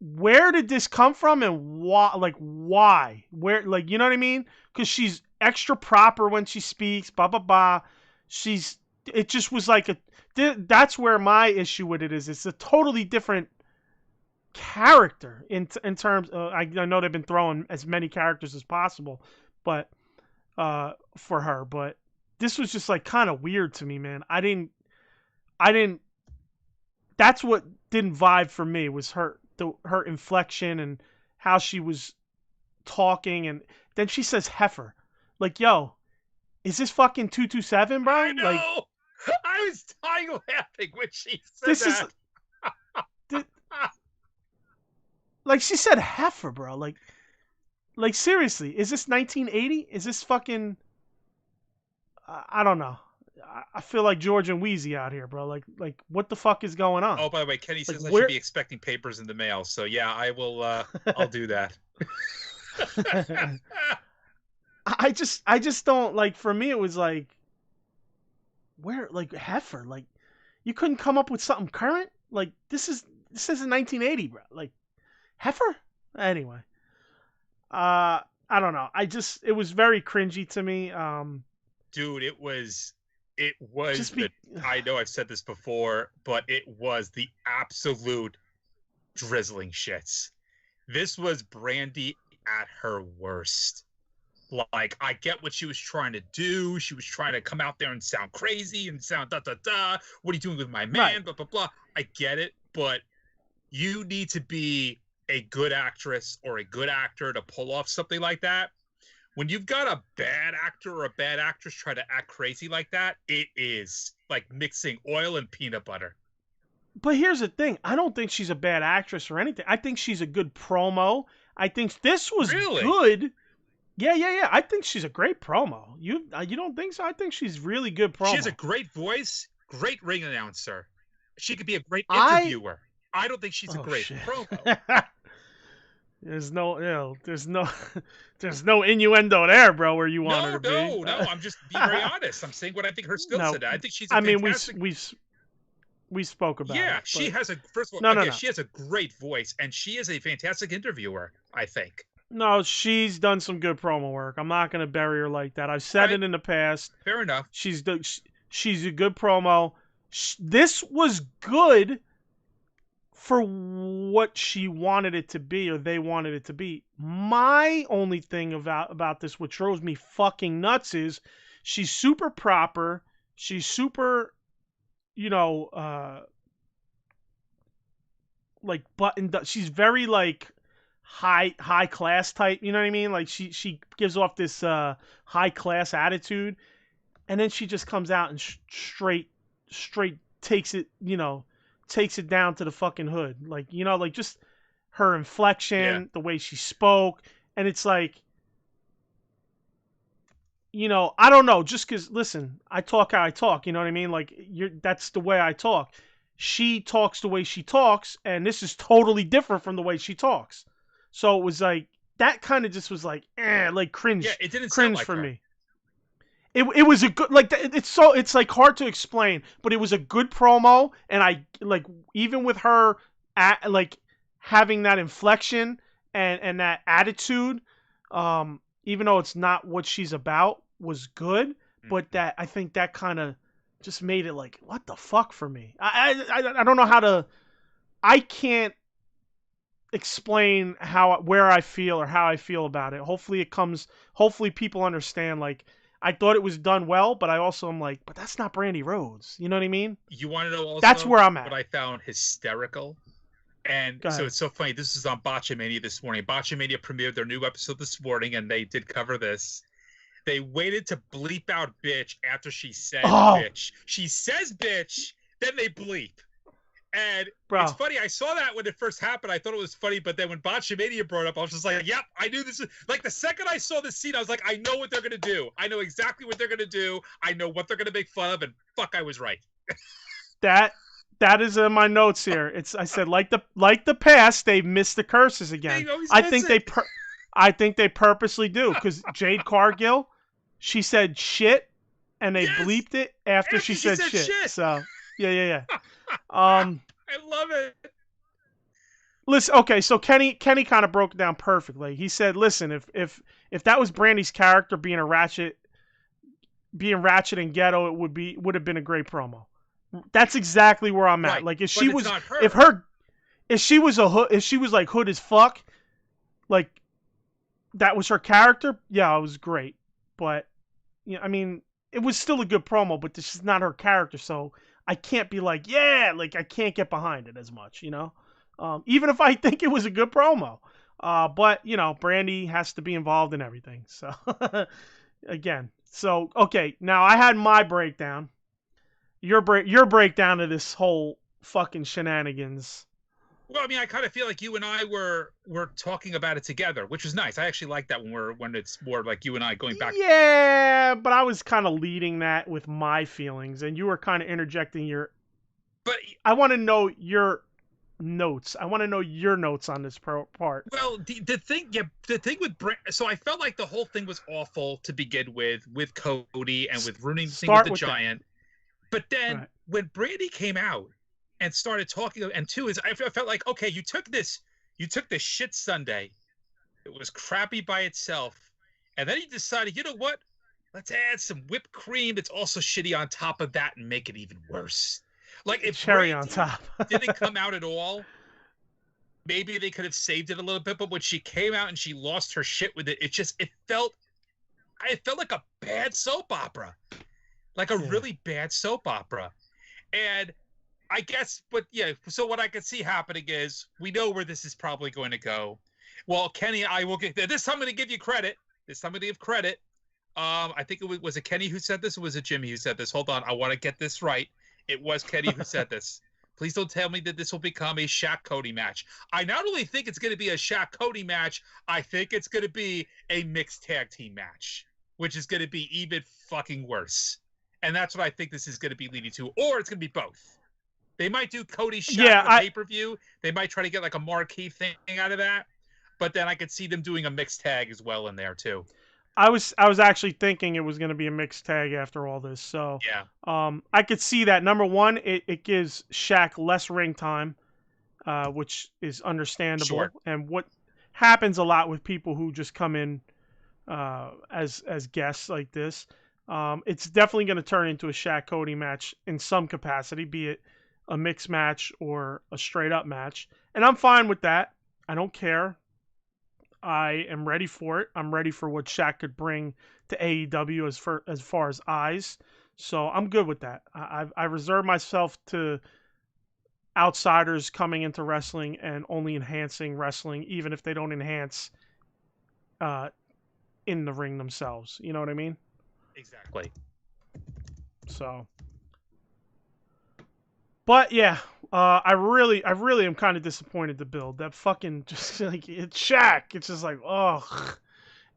where did this come from and why? Like, why? Where, like, you know what I mean? Because she's extra proper when she speaks, blah, blah, blah. It just was like that's where my issue with it is. It's a totally different character in terms of, I know they've been throwing as many characters as possible, but, for her, but this was just like kind of weird to me, man. I didn't, that's what didn't vibe for me was her inflection and how she was talking, and then she says heifer. Like, yo, is this fucking 227, bro? I know. Like, I was dying laughing when she said that. Like, she said heifer, bro. Like seriously, is this 1980? Is this fucking? I don't know. I feel like George and Wheezy out here, bro. Like what the fuck is going on? Oh, by the way, Kenny says I should be expecting papers in the mail. So yeah, I will. I'll do that. I just don't like. For me, it was like, where, like, heifer? Like, you couldn't come up with something current? Like, this is 1980, bro. Like, heifer? Anyway, I don't know. It was very cringy to me. Dude, it was I know I've said this before, but it was the absolute drizzling shits. This was Brandy at her worst. Like, I get what she was trying to do. She was trying to come out there and sound crazy and sound da-da-da. What are you doing with my man? Right. Blah, blah, blah. I get it, but you need to be a good actress or a good actor to pull off something like that. When you've got a bad actor or a bad actress try to act crazy like that, it is like mixing oil and peanut butter. But here's the thing. I don't think she's a bad actress or anything. I think she's a good promo. I think this was good. Yeah. I think she's a great promo. You don't think so? I think she's really good promo. She has a great voice, great ring announcer. She could be a great interviewer. I don't think she's a great promo. There's no innuendo there, bro, where you want her to be. No, I'm just being very honest. I'm saying what I think her skill set. I think she's fantastic. We spoke about it. Yeah, she has she has a great voice, and she is a fantastic interviewer, I think. No, she's done some good promo work. I'm not going to bury her like that. I've said it in the past. Fair enough. She's a good promo. This was good for what she wanted it to be, or they wanted it to be. My only thing about this, which drove me fucking nuts, is she's super proper. She's super, like buttoned up. She's very like high class type. You know what I mean? Like she gives off this high class attitude, and then she just comes out and straight takes it. Takes it down to the fucking hood. Like, like just her inflection, the way she spoke. And it's like, I don't know, just because, listen, I talk how I talk, you know what I mean? Like, that's the way I talk. She talks the way she talks, and this is totally different from the way she talks. So it was like, that kind of just was like, like cringe. Yeah, it didn't cringe sound like for her. me. It was a good, like, it's like hard to explain, but it was a good promo, and I like, even with her like having that inflection and that attitude, even though it's not what she's about, was good. But that, I think that kind of just made it like, what the fuck for me. I don't know how to. I can't explain where I feel or how I feel about it. Hopefully people understand. Like, I thought it was done well, but I also am like, but that's not Brandy Rhodes. You know what I mean? You want to know also that's where I'm at. What I found hysterical, And Go so ahead. it's so funny. This is on Botchamania this morning. Botchamania premiered their new episode this morning, and they did cover this. They waited to bleep out bitch after she said Oh, bitch. She says bitch, then they bleep. And it's bro. funny. I saw that when it first happened. I thought it was funny, but then when Botchamania brought up, I was just like, "Yep, I knew this." Like the second I saw this scene, I was like, "I know what they're gonna do. I know exactly what they're gonna do. I know what they're gonna make fun of." And fuck, I was right. That is in my notes here. I said like the past, they've missed the curses again. They always I miss think it. I think they purposely do, because Jade Cargill, she said shit, and they Yes, bleeped it after she said shit. So yeah. I love it. Listen, okay, so Kenny kind of broke it down perfectly. He said, listen, if that was Brandy's character being ratchet and ghetto, it would have been a great promo. That's exactly where I'm at. Right, Like if but she it's was not her. if she was like hood as fuck, like that was her character, yeah, it was great. But I mean, it was still a good promo, but this is not her character, so I can't be like, yeah, like I can't get behind it as much, even if I think it was a good promo. But Brandy has to be involved in everything. So again, so okay, now I had my breakdown. Your breakdown of this whole fucking shenanigans. Well, I mean, I kind of feel like you and I were talking about it together, which was nice. I actually like that when it's more like you and I going back. Yeah, but I was kind of leading that with my feelings, and you were kind of interjecting your. But I want to know your notes. I want to know your notes on this part. well, the thing with so I felt like the whole thing was awful to begin with Cody and with ruining the thing with the Giant. But then when Brandy came out and started talking, and two is I felt like, okay, you took this shit Sunday, it was crappy by itself, and then you decided, you know what? Let's add some whipped cream that's also shitty on top of that and make it even worse. Like if cherry Brandy on top didn't come out at all, maybe they could have saved it a little bit. But when she came out and she lost her shit with it, it felt like a bad soap opera, like a really bad soap opera. And I guess, but yeah, so what I could see happening is we know where this is probably going to go. Well, Kenny, I will get this time. I'm going to give you credit. This time I'm going to give credit. I think was it Kenny who said this, or was it Jimmy who said this? Hold on, I want to get this right. It was Kenny who said this. Please don't tell me that this will become a Shaq Cody match. I not only think it's going to be a Shaq Cody match, I think it's going to be a mixed tag team match, which is going to be even fucking worse. And that's what I think this is going to be leading to, or it's going to be both. They might do Cody Shaq pay-per-view. They might try to get like a marquee thing out of that, but then I could see them doing a mixed tag as well in there too. I was actually thinking it was going to be a mixed tag after all this. So yeah, I could see that. Number one, it gives Shaq less ring time, which is understandable. Sure. And what happens a lot with people who just come in as guests like this, it's definitely going to turn into a Shaq Cody match in some capacity, be it a mixed match or a straight up match. And I'm fine with that. I don't care. I am ready for it. I'm ready for what Shaq could bring to AEW as far as eyes. So I'm good with that. I reserve myself to outsiders coming into wrestling and only enhancing wrestling, even if they don't enhance in the ring themselves. You know what I mean? Exactly. So, but yeah, I really am kind of disappointed. The build that fucking just like it's Shaq. It's just like ugh,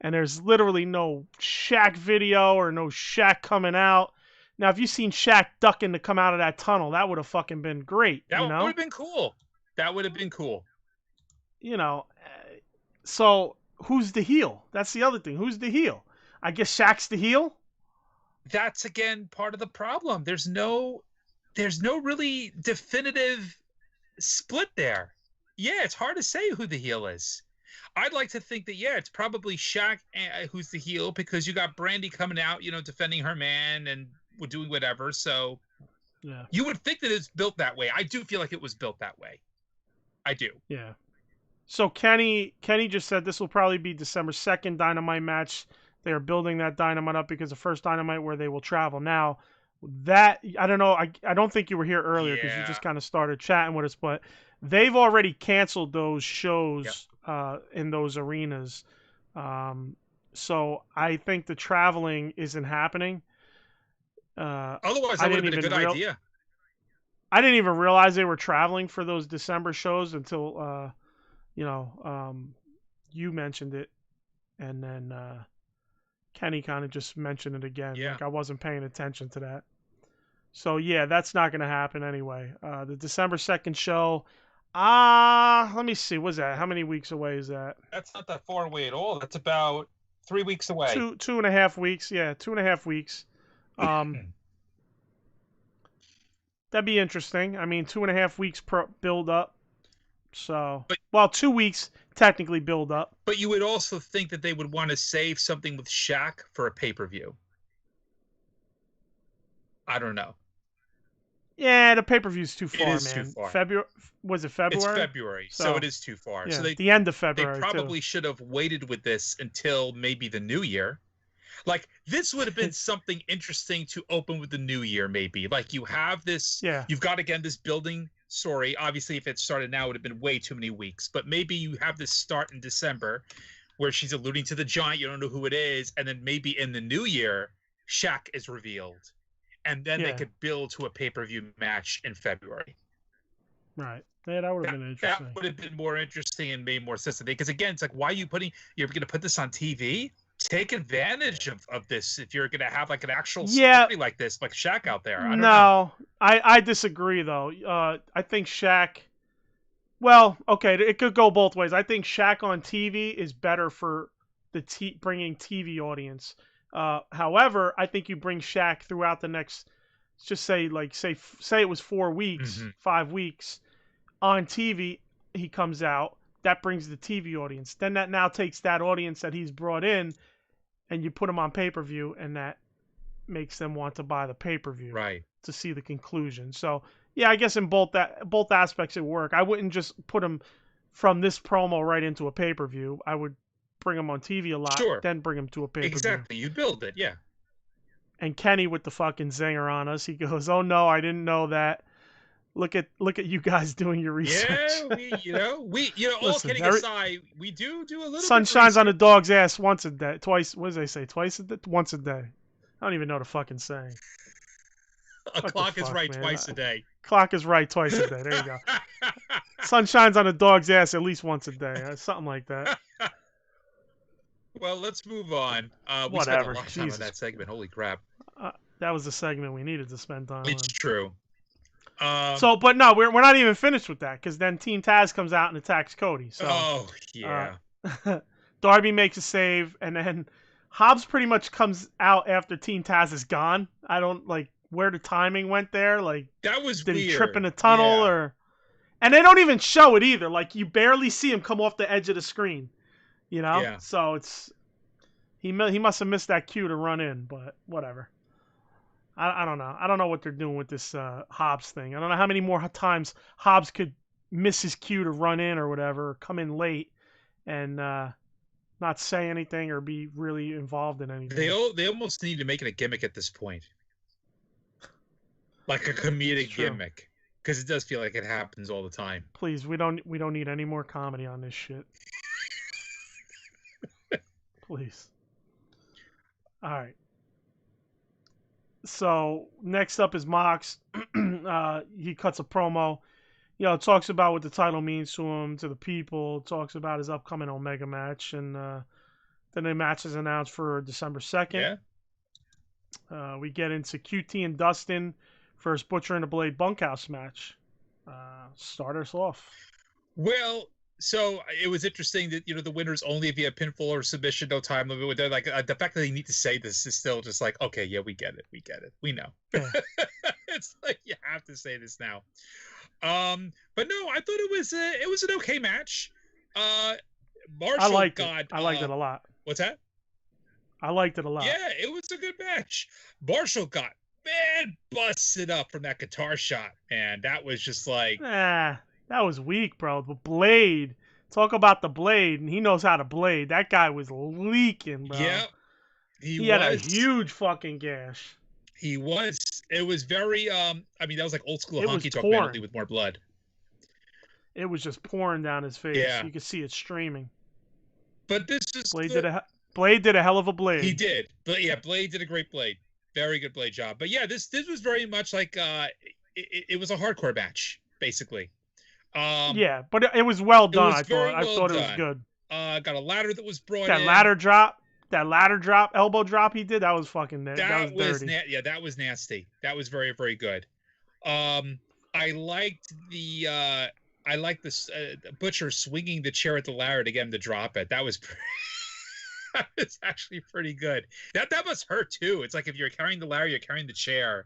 and there's literally no Shaq video or no Shaq coming out. Now, if you seen Shaq ducking to come out of that tunnel, that would have fucking been great. That would have been cool. That would have been cool. So who's the heel? That's the other thing. Who's the heel? I guess Shaq's the heel. That's again part of the problem. There's no really definitive split there. Yeah, it's hard to say who the heel is. I'd like to think that, yeah, it's probably Shaq who's the heel because you got Brandy coming out, defending her man and doing whatever. So yeah, you would think that it's built that way. I do feel like it was built that way. I do. Yeah. So Kenny just said this will probably be December 2nd Dynamite match. They are building that Dynamite up because the first Dynamite where they will travel. Now, That I don't know. I don't think you were here earlier because you just kind of started chatting with us, but they've already canceled those shows in those arenas. So I think the traveling isn't happening. Otherwise, that would have been a good idea. I didn't even realize they were traveling for those December shows until you mentioned it, and then Kenny kind of just mentioned it again. Yeah. Like I wasn't paying attention to that. So yeah, that's not going to happen anyway. The December 2nd show. Let me see. What's that? How many weeks away is that? That's not that far away at all. That's about 3 weeks away. 2.5 weeks. Yeah, 2.5 weeks. That'd be interesting. I mean, 2.5 weeks build up. So, 2 weeks technically build up. But you would also think that they would want to save something with Shaq for a pay-per-view. I don't know. Yeah, the pay-per-view's too far, it is man. Too far. Was it February? It's February, so it is too far. Yeah, so the end of February. They probably should have waited with this until maybe the new year. Like, this would have been something interesting to open with the new year, maybe. Like, you have this, you've got, again, this building story. Obviously, if it started now, it would have been way too many weeks. But maybe you have this start in December where she's alluding to the giant, you don't know who it is, and then maybe in the new year, Shaq is revealed. And then they could build to a pay-per-view match in February. Right. Yeah, that would have been interesting. That would have been more interesting and made more sense today. Because, again, it's like, why are you you're going to put this on TV? Take advantage of this if you're going to have like an actual story like this, like Shaq out there. I don't know. I disagree though. I think Shaq. Well, okay, it could go both ways. I think Shaq on TV is better for the bringing TV audience. However, I think you bring Shaq throughout the next, just say it was 4 weeks, 5 weeks on TV. He comes out. That brings the TV audience. Then that now takes that audience that he's brought in, and you put him on pay-per-view, and that makes them want to buy the pay-per-view to see the conclusion. So yeah, I guess in both aspects it work. I wouldn't just put him from this promo right into a pay-per-view. I would bring him on TV a lot, then bring him to a pay-per-view. Exactly, you build it, yeah. And Kenny with the fucking zinger on us. He goes, "Oh no, I didn't know that. Look at you guys doing your research." Yeah, all kidding aside, we do a little. Sun shines on a dog's ass once a day, twice. What do they say? Twice a day, once a day. I don't even know the fucking saying. A clock is right twice a day. Clock is right twice a day. There you go. Sun shines on a dog's ass at least once a day. Something like that. Well, let's move on. We Whatever. spent a lot of time on that segment. Holy crap. That was the segment we needed to spend time on. It's true. But no, we're not even finished with that because then Team Taz comes out and attacks Cody. So, Darby makes a save, and then Hobbs pretty much comes out after Team Taz is gone. I don't like where the timing went there. Like that was did weird. He trip in a tunnel or? And they don't even show it either. Like you barely see him come off the edge of the screen. You know. Yeah. So it's he must have missed that cue to run in, but whatever. I don't know. I don't know what they're doing with this Hobbs thing. I don't know how many more times Hobbs could miss his cue to run in or whatever, or come in late and not say anything or be really involved in anything. They almost need to make it a gimmick at this point, like a comedic gimmick, because it does feel like it happens all the time. Please, we don't need any more comedy on this shit. Please. All right. So next up is Mox. He cuts a promo. Talks about what the title means to him, to the people. Talks about his upcoming Omega match, and then the match is announced for December 2nd. Yeah. We get into QT and Dustin versus Butcher and the Blade bunkhouse match. Start us off. Well, so it was interesting that the winners only if you have pinfall or submission, no time limit. They're like the fact that they need to say this is still just like, okay, yeah, we get it, we know. Yeah. It's like you have to say this now. But no, I thought it was an okay match. Marshall I liked it a lot. What's that? I liked it a lot. Yeah, it was a good match. Marshall got busted up from that guitar shot, and that was just like that was weak, bro. The Blade. Talk about the Blade, and he knows how to blade. That guy was leaking, bro. Yeah. He had a huge fucking gash. He was. It was very. I mean, that was like old school It was honky tonk pouring. penalty with more blood. It was just pouring down his face. Yeah. You could see it streaming. But this is Blade did a hell of a blade. He did. But yeah, Blade did a great blade. Very good blade job. But yeah, this was very much like it was a hardcore match, basically. Yeah, but it was well done. I thought it was good. Got a ladder that was brought in. That ladder drop, elbow drop he did, that was fucking that was dirty. Yeah, that was nasty. That was very, very good. I liked the Butcher swinging the chair at the ladder to get him to drop it. That was that was actually pretty good. That must hurt too. It's like if you're carrying the ladder, you're carrying the chair,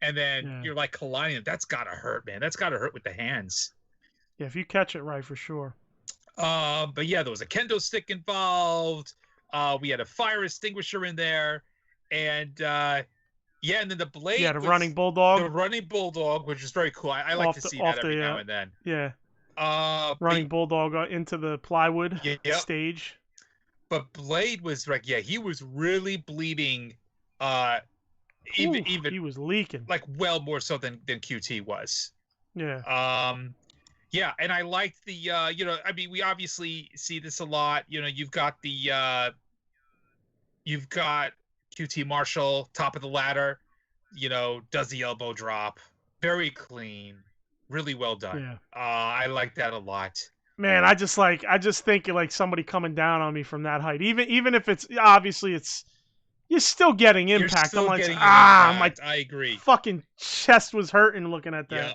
and then you're like colliding. That's gotta hurt, man. That's gotta hurt with the hands. Yeah, if you catch it right, for sure. But yeah, there was a kendo stick involved. We had a fire extinguisher in there, and and then the blade. Yeah, the running bulldog. The running bulldog, which is very cool. I like to see that every now and then. Yeah. Running bulldog into the plywood stage. But Blade was like, he was really bleeding. Even he was leaking, like well more so than QT was. Yeah. Yeah, and I liked the I mean, we obviously see this a lot. You've got QT Marshall, top of the ladder, does the elbow drop. Very clean, really well done. Yeah. I like that a lot. Man, I just think like somebody coming down on me from that height. Even if it's obviously you're still getting impact. I'm like, I agree. Fucking chest was hurting looking at that. Yeah.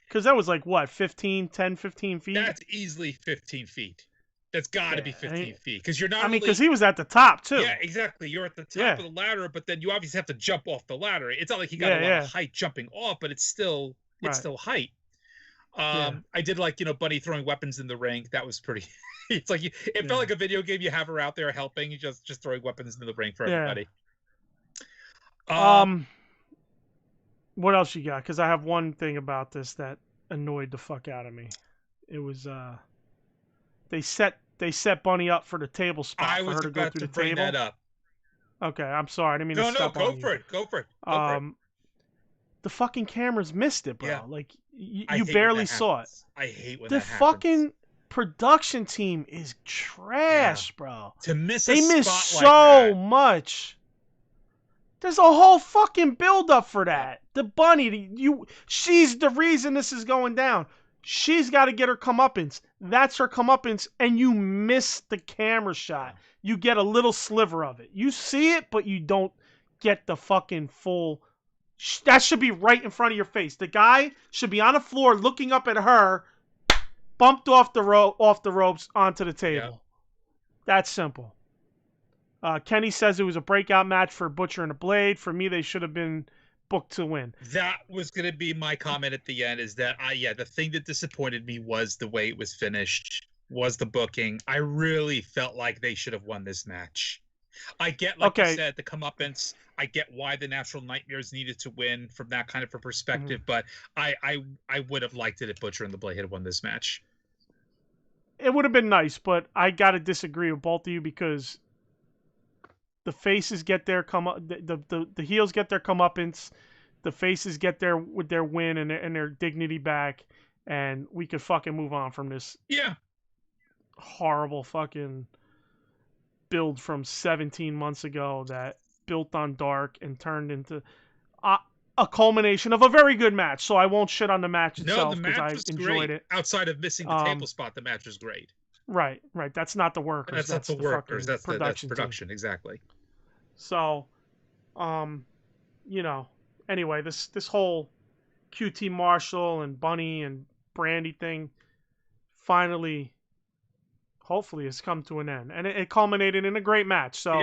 Because that was like, what, 10, 15 feet? That's easily 15 feet. That's got to be 15 feet. Because you're not because he was at the top, too. Yeah, exactly. You're at the top of the ladder, but then you obviously have to jump off the ladder. It's not like he got a lot of height jumping off, but it's still height. I did like, Bunny throwing weapons in the ring. That was pretty... It's like, it felt like a video game. You have her out there helping. You just throwing weapons into the ring for everybody. What else you got? Because I have one thing about this that annoyed the fuck out of me. It was they set Bunny up for the table spot for her to go through the table. That up. Okay, I'm sorry. I didn't mean to step on you. Go for it. The fucking cameras missed it, bro. Yeah. Like you barely saw it. I hate when the that happens. fucking production team is trash, bro. To miss they miss so much. There's a whole fucking build up for that. The Bunny, she's the reason this is going down. She's got to get her comeuppance. That's her comeuppance, and you miss the camera shot. You get a little sliver of it. You see it, but you don't get the fucking full. That should be right in front of your face. The guy should be on the floor looking up at her, bumped off the ropes onto the table. Yeah. That's simple. Kenny says it was a breakout match for Butcher and the Blade. For me, they should have been booked to win. That was going to be my comment at the end, is that, the thing that disappointed me was the way it was finished, was the booking. I really felt like they should have won this match. I get, like you said, the comeuppance. I get why the Natural Nightmares needed to win from that kind of a perspective, but I would have liked it if Butcher and the Blade had won this match. It would have been nice, but I got to disagree with both of you because the faces get their the heels get their comeuppance, the faces get their win and their dignity back, and we could fucking move on from this. Yeah. Horrible fucking build from 17 months ago that built on dark and turned into a culmination of a very good match. So I won't shit on the match itself because I enjoyed it. Outside of missing the table spot, the match was great. Right. That's not the workers. That's not the workers. That's production. Exactly. So, anyway, this whole QT Marshall and Bunny and Brandy thing finally, hopefully, has come to an end. And it culminated in a great match. So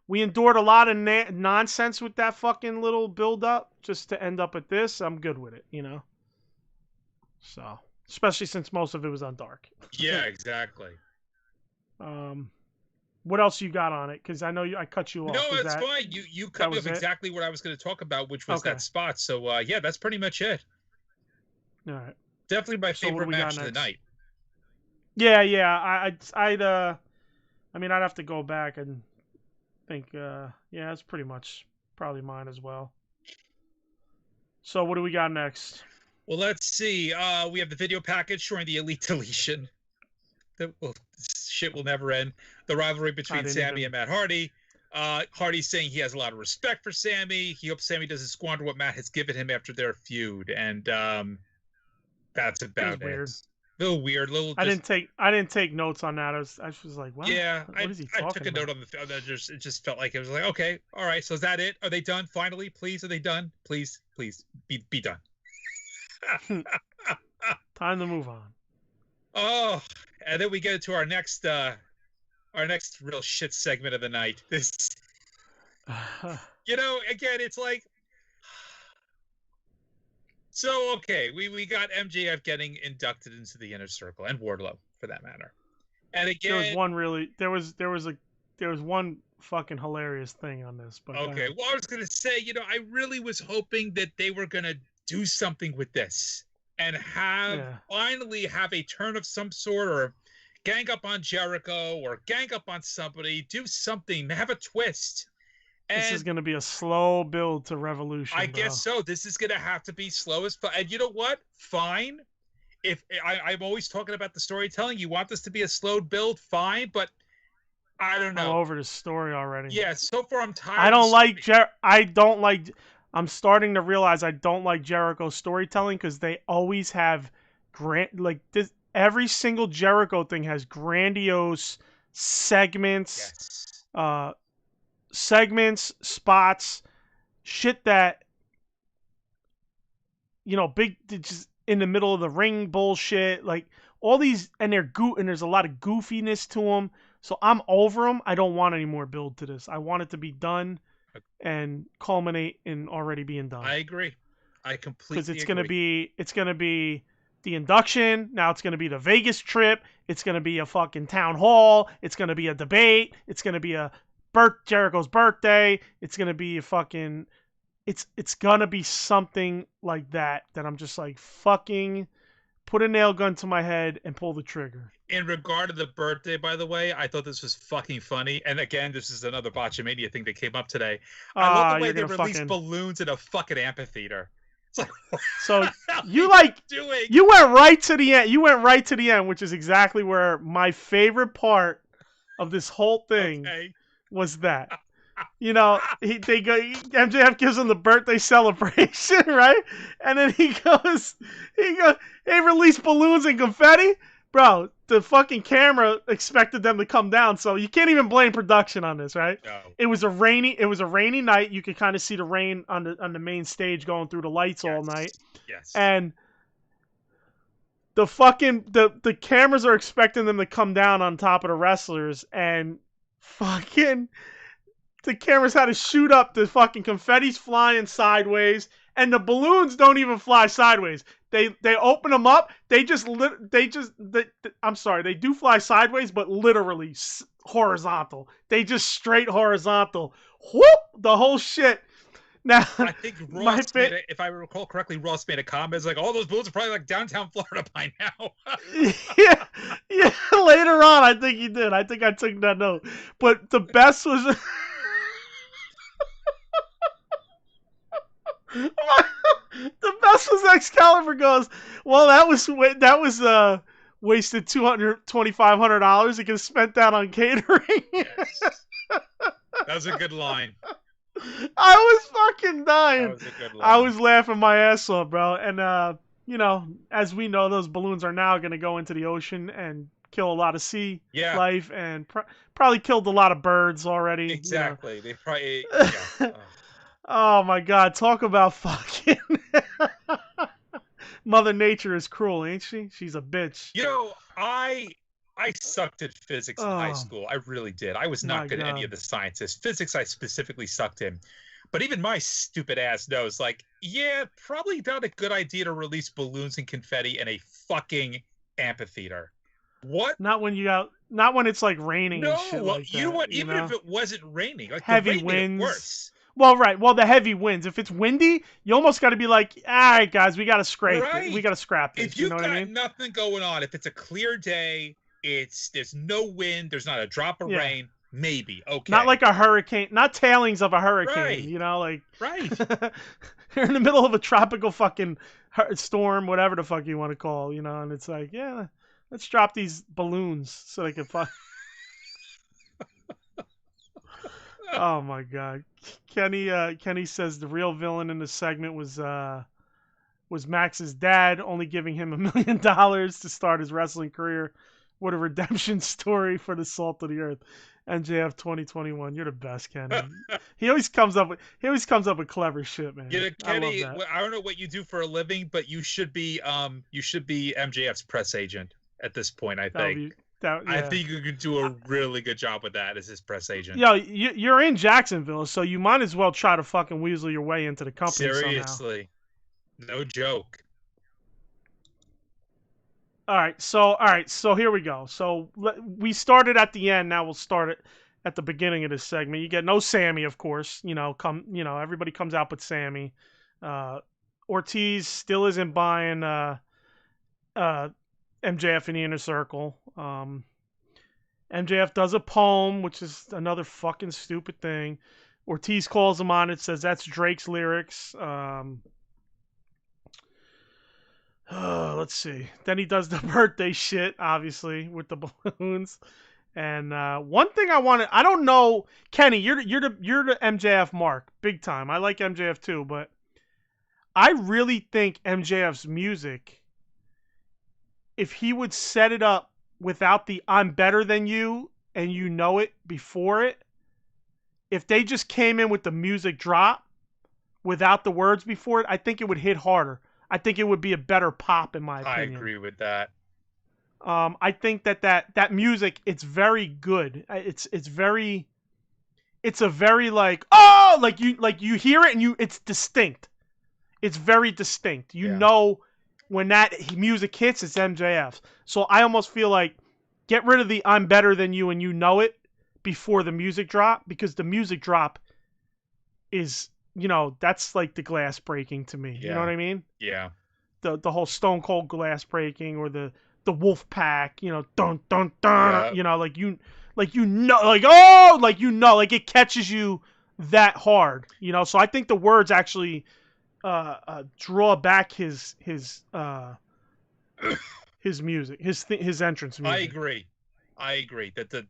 we endured a lot of nonsense with that fucking little build-up just to end up at this. I'm good with it, So, especially since most of it was on dark. Yeah, exactly. What else you got on it? Because I know I cut you off. No, that's fine. You cut me off exactly what I was going to talk about, which was that spot. So, that's pretty much it. All right. Definitely my favorite match of the night. Yeah. I'd have to go back and think. It's pretty much probably mine as well. So what do we got next? Well, let's see. We have the video package showing the Elite Deletion. Shit will never end. The rivalry between Sammy and Matt Hardy. Hardy's saying he has a lot of respect for Sammy. He hopes Sammy doesn't squander what Matt has given him after their feud, and that's about it. Weird. A little weird. I didn't take notes on that. I was like, what? Yeah, what is he talking I took a note on the. It just felt like it was like, okay, all right. So is that it? Are they done? Finally, please, are they done? Please, be done. Time to move on. Oh, and then we get into our next real shit segment of the night. This, again, it's like, so okay, we got MJF getting inducted into the Inner Circle, and Wardlow for that matter. And again, there was one fucking hilarious thing on this. But okay, well, I was gonna say, I really was hoping that they were gonna do something with this and finally have a turn of some sort, or gang up on Jericho, or gang up on somebody, do something, have a twist. And this is going to be a slow build to Revolution. I guess so. This is going to have to be slow as fuck. And you know what? Fine. If I'm always talking about the storytelling, you want this to be a slow build, fine. But I don't know. I'm over the story already. Yeah. So far, I'm tired. I'm starting to realize I don't like Jericho's storytelling because they always have every single Jericho thing has grandiose segments, spots, shit that, big, just in the middle of the ring bullshit, like all these, and there's a lot of goofiness to them. So I'm over them. I don't want any more build to this. I want it to be done and culminate in already being done. I agree. I completely agree. Because it's gonna be the induction. Now it's gonna be the Vegas trip. It's gonna be a fucking town hall. It's gonna be a debate. It's gonna be Jericho's birthday. It's gonna be a fucking. It's gonna be something like that I'm just like, fucking put a nail gun to my head and pull the trigger. In regard to the birthday, by the way, I thought this was fucking funny. And again, this is another Botchamania thing that came up today. I love the way they released balloons in a fucking amphitheater. It's like, so you went right to the end. You went right to the end, which is exactly where my favorite part of this whole thing was that. MJF gives him the birthday celebration, right? And then he goes, they release balloons and confetti. Bro, the fucking camera expected them to come down, so you can't even blame production on this, right? No. It was a rainy night. You could kind of see the rain on the main stage going through the lights all night. Yes. And the fucking the cameras are expecting them to come down on top of the wrestlers, and fucking the cameras had to shoot up. The fucking confetti's flying sideways, and the balloons don't even fly sideways. They open them up. They do fly sideways, but literally horizontal. They just straight horizontal. Whoop! The whole shit. Now, I think if I recall correctly, Ross made a comment. It's like, all those balloons are probably like downtown Florida by now. yeah. Later on, I think he did. I think I took that note. But the best was. The best was Excalibur goes, well, that was wasted $2,500. You could have spent that on catering. Yes. That was a good line. I was fucking dying. That was a good line. I was laughing my ass off, bro. And as we know, those balloons are now going to go into the ocean and kill a lot of sea life, and probably killed a lot of birds already. Exactly. They probably. Oh my God! Talk about fucking Mother Nature is cruel, ain't she? She's a bitch. I sucked at physics in high school. I really did. I was not good at any of the sciences. Physics, I specifically sucked in. But even my stupid ass knows, like, probably not a good idea to release balloons and confetti in a fucking amphitheater. What? Not when it's like raining. No, and shit like that, you know what? Even if it wasn't raining, like heavy the rain winds. made it worse. Well, right. Well, the heavy winds. If it's windy, you almost got to be like, all right, guys, we got to scrape it. We got to scrap this. If you've got what I mean? nothing going on, if it's a clear day, there's no wind, there's not a drop of rain, Maybe. Okay. Not like a hurricane, not tailings of a hurricane, Right. you know, like Right. you're in the middle of a tropical fucking storm, whatever the fuck you want to call, you know, and it's like, yeah, let's drop these balloons so they can fuck. Oh my God, Kenny says the real villain in the segment was Max's dad, only giving him $1 million to start his wrestling career. What a redemption story for the salt of the earth. NJF 2021. You're the best, Kenny. He always comes up with clever shit, man. You know, Kenny, I love that. I don't know what you do for a living, but you should be MJF's press agent at this point, I think. I think you could do a really good job with that as his press agent. Yo, you're in Jacksonville, so you might as well try to fucking weasel your way into the company Seriously. somehow. No joke. All right, so here we go. So we started at the end. Now we'll start it at the beginning of this segment. You get no Sammy, of course. Everybody comes out but Sammy. Ortiz still isn't buying MJF in the inner circle. MJF does a poem, which is another fucking stupid thing. Ortiz calls him on it, says that's Drake's lyrics. Let's see. Then he does the birthday shit, obviously, with the balloons. And one thing I don't know, Kenny, you're the MJF mark, big time. I like MJF too, but I really think MJF's music, if he would set it up without the "I'm better than you" and you know it before it, if they just came in with the music drop without the words before it, I think it would hit harder. I think it would be a better pop, in my opinion. I agree with that. I think that music, it's very good. It's a very like, oh, like you hear it and it's distinct. It's very distinct. You know when that music hits, it's MJF. So I almost feel like get rid of the "I'm better than you" and you know it before the music drop, because the music drop is, that's like the glass breaking to me. Yeah. You know what I mean? Yeah. The whole Stone Cold glass breaking, or the Wolf Pack, dun dun dun, Yeah. like it catches you that hard, So I think the words actually draw back his music, his entrance music. I agree that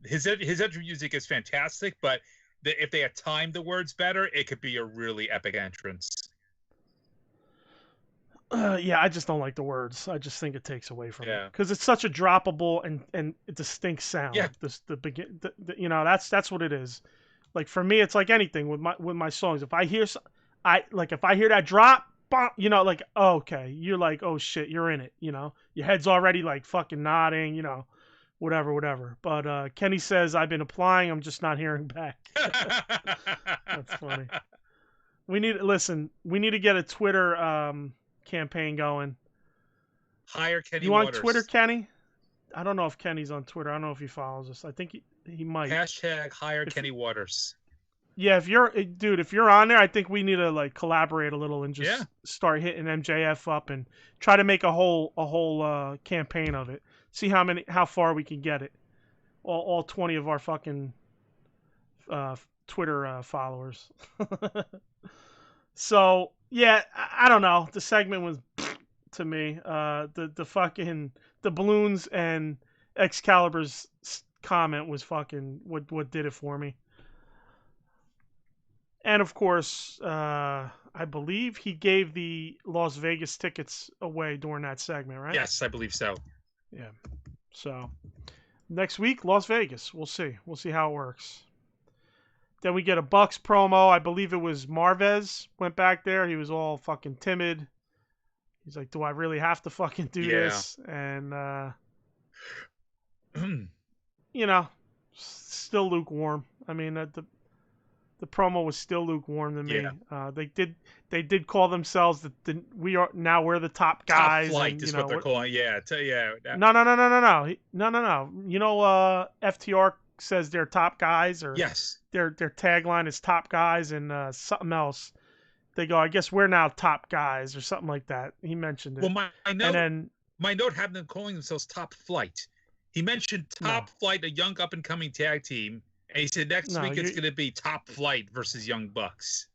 his entrance music is fantastic, but if they had timed the words better, it could be a really epic entrance. Yeah, I just don't like the words. I just think it takes away from it, because it's such a droppable and distinct sound. Yeah. That's what it is. Like for me, it's like anything with my songs. If I hear that drop, like, oh, okay, you're like, oh shit, you're in it. Your head's already like fucking nodding. Whatever. But Kenny says, I've been applying. I'm just not hearing back. That's funny. We need to get a Twitter campaign going. Hire Kenny You Waters. on Twitter, Kenny? I don't know if Kenny's on Twitter. I don't know if he follows us. I think he might. # hire Kenny Waters. Yeah, if you're on there, I think we need to like collaborate a little and just start hitting MJF up and try to make a whole campaign of it. See how far we can get it. All 20 of our fucking Twitter followers. So yeah, I don't know. The segment was to me. The fucking the balloons and Excalibur's comment was fucking what did it for me. And of course, I believe he gave the Las Vegas tickets away during that segment, right? Yes, I believe so. Yeah. So next week, Las Vegas. We'll see. We'll see how it works. Then we get a Bucks promo. I believe it was Marvez went back there. He was all fucking timid. He's like, do I really have to fucking do this? And, still lukewarm. I mean, the promo was still lukewarm to me. Yeah. They did call themselves we're the top guys. Top flight and, is what they're calling. Yeah. No. FTR says they're top guys, or yes, their tagline is top guys, and something else. They go, I guess we're now top guys, or something like that. He mentioned it. Well, my note had them calling themselves Top Flight. He mentioned Top Flight, a young up-and-coming tag team, and he said next week it's going to be Top Flight versus Young Bucks.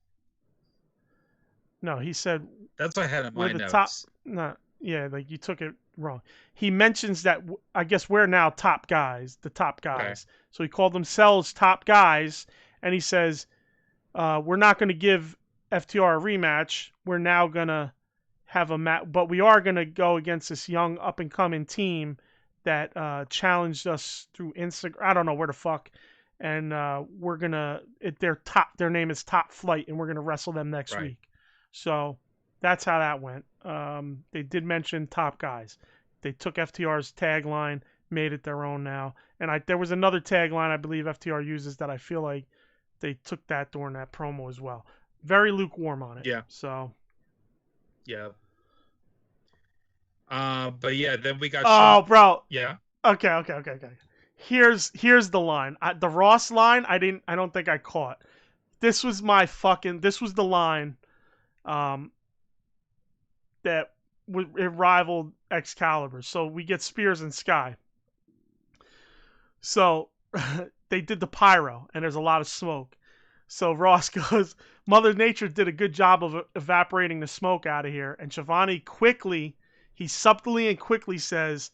No, he said... That's what I had in my notes. Top, no, yeah, like you took it wrong. He mentions that, I guess we're now top guys, the top guys. Okay. So he called themselves top guys, and he says, we're not going to give FTR a rematch. We're now going to have a match, but we are going to go against this young up-and-coming team that challenged us through Instagram. I don't know where the fuck. And we're going to, their name is Top Flight, and we're going to wrestle them next week. So that's how that went. They did mention top guys. They took FTR's tagline, made it their own now. And there was another tagline I believe FTR uses that I feel like they took that during that promo as well. Very lukewarm on it. Yeah. So. Yeah. But yeah, then we got. Oh, bro. Yeah. Okay. Here's the line. The Ross line. I don't think I caught. This was the line. That it rivaled Excalibur. So we get Spears and Sky. So they did the pyro, and there's a lot of smoke. So Ross goes, Mother Nature did a good job of evaporating the smoke out of here. And Shivani subtly and quickly says,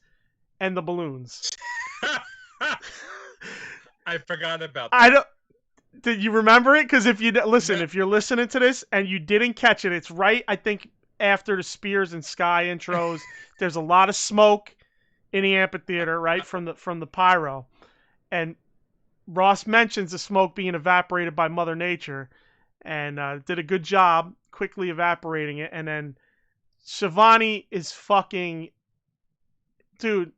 and the balloons. I forgot about that. Did you remember it? Because if you're listening to this and you didn't catch it, it's right, I think, after the Spears and Sky intros. There's a lot of smoke in the amphitheater, right, from the pyro. And Ross mentions the smoke being evaporated by Mother Nature, and did a good job quickly evaporating it. And then Shivani is fucking... Dude,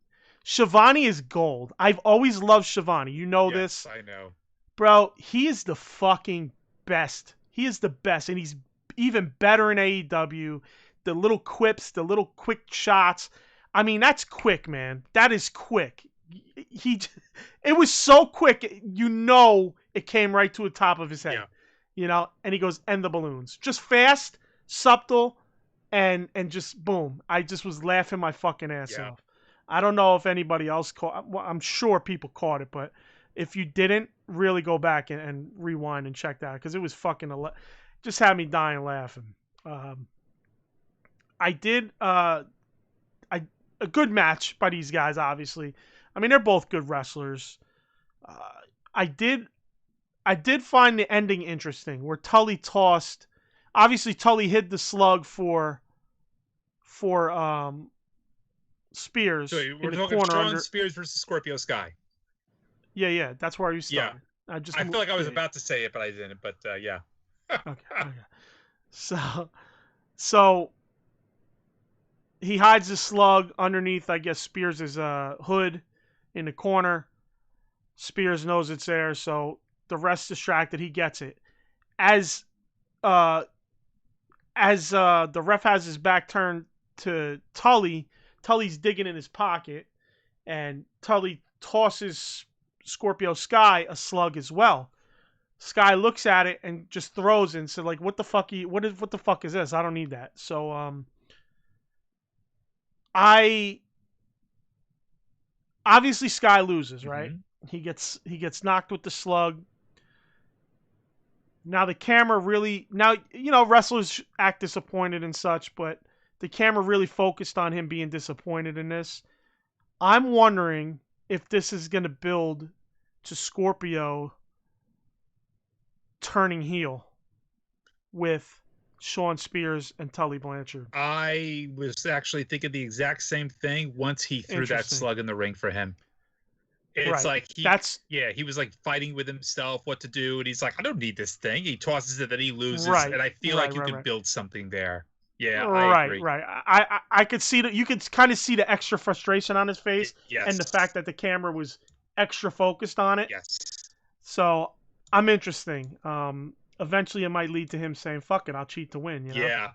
Shivani is gold. I've always loved Shivani. You know this. I know. Bro, he is the fucking best. He is the best, and he's even better in AEW. The little quips, the little quick shots. I mean, that's quick, man. That is quick. It was so quick, you know it came right to the top of his head. Yeah. You know, and he goes, and the balloons. Just fast, subtle, and just boom. I just was laughing my fucking ass off. I don't know if anybody else caught. Well, I'm sure people caught it, but if you didn't, really go back and rewind and check that, because it was fucking just had me dying laughing. I did a good match by these guys. Obviously, I mean they're both good wrestlers. I did find the ending interesting, where Tully tossed. Obviously, Tully hid the slug for Spears. So we're talking Sean Spears versus Scorpio Sky. Yeah, that's where you started. Yeah. I feel like I was about to say it, but I didn't. But yeah. Okay. So he hides the slug underneath, I guess, Spears' hood in the corner. Spears knows it's there, so the rest distracted. He gets it. As the ref has his back turned to Tully, Tully's digging in his pocket, and Tully tosses Scorpio Sky a slug as well. Sky looks at it and just throws it and said, like, what the fuck is this? I don't need that. So obviously Sky loses, right? Mm-hmm. He gets knocked with the slug. Now the camera really, wrestlers act disappointed and such, but the camera really focused on him being disappointed in this. I'm wondering if this is going to build to Scorpio turning heel with Sean Spears and Tully Blanchard. I was actually thinking the exact same thing once he threw that slug in the ring for him. It's like he was like fighting with himself what to do, and he's like, I don't need this thing. He tosses it, then he loses, and I feel like you could build something there. Yeah, I agree. Right. I could see that. You could kind of see the extra frustration on his face, and the fact that the camera was extra focused on it. Yes. So I'm interesting. Eventually, it might lead to him saying, "Fuck it, I'll cheat to win." You know? Yeah.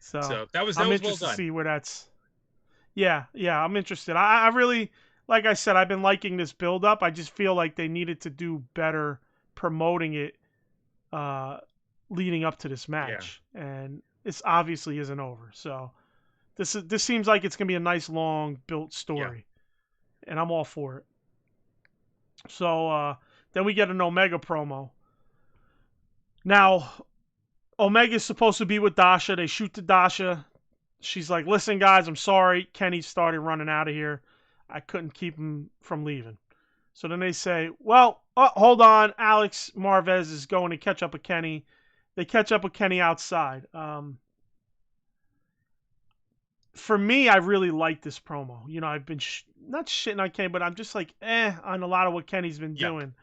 So that was I'm well interested done. to see where that's. Yeah. I'm interested. I really, like I said, I've been liking this build up. I just feel like they needed to do better promoting it, leading up to this match, and this obviously isn't over. So this seems like it's gonna be a nice long built story. and I'm all for it. So then we get an Omega promo. Now, Omega's supposed to be with Dasha. They shoot to Dasha. She's like, listen, guys, I'm sorry. Kenny started running out of here. I couldn't keep him from leaving. So then they say, well, hold on. Alex Marvez is going to catch up with Kenny. They catch up with Kenny outside. For me, I really like this promo. You know, I've been not shitting on Kenny, but I'm just like, on a lot of what Kenny's been doing.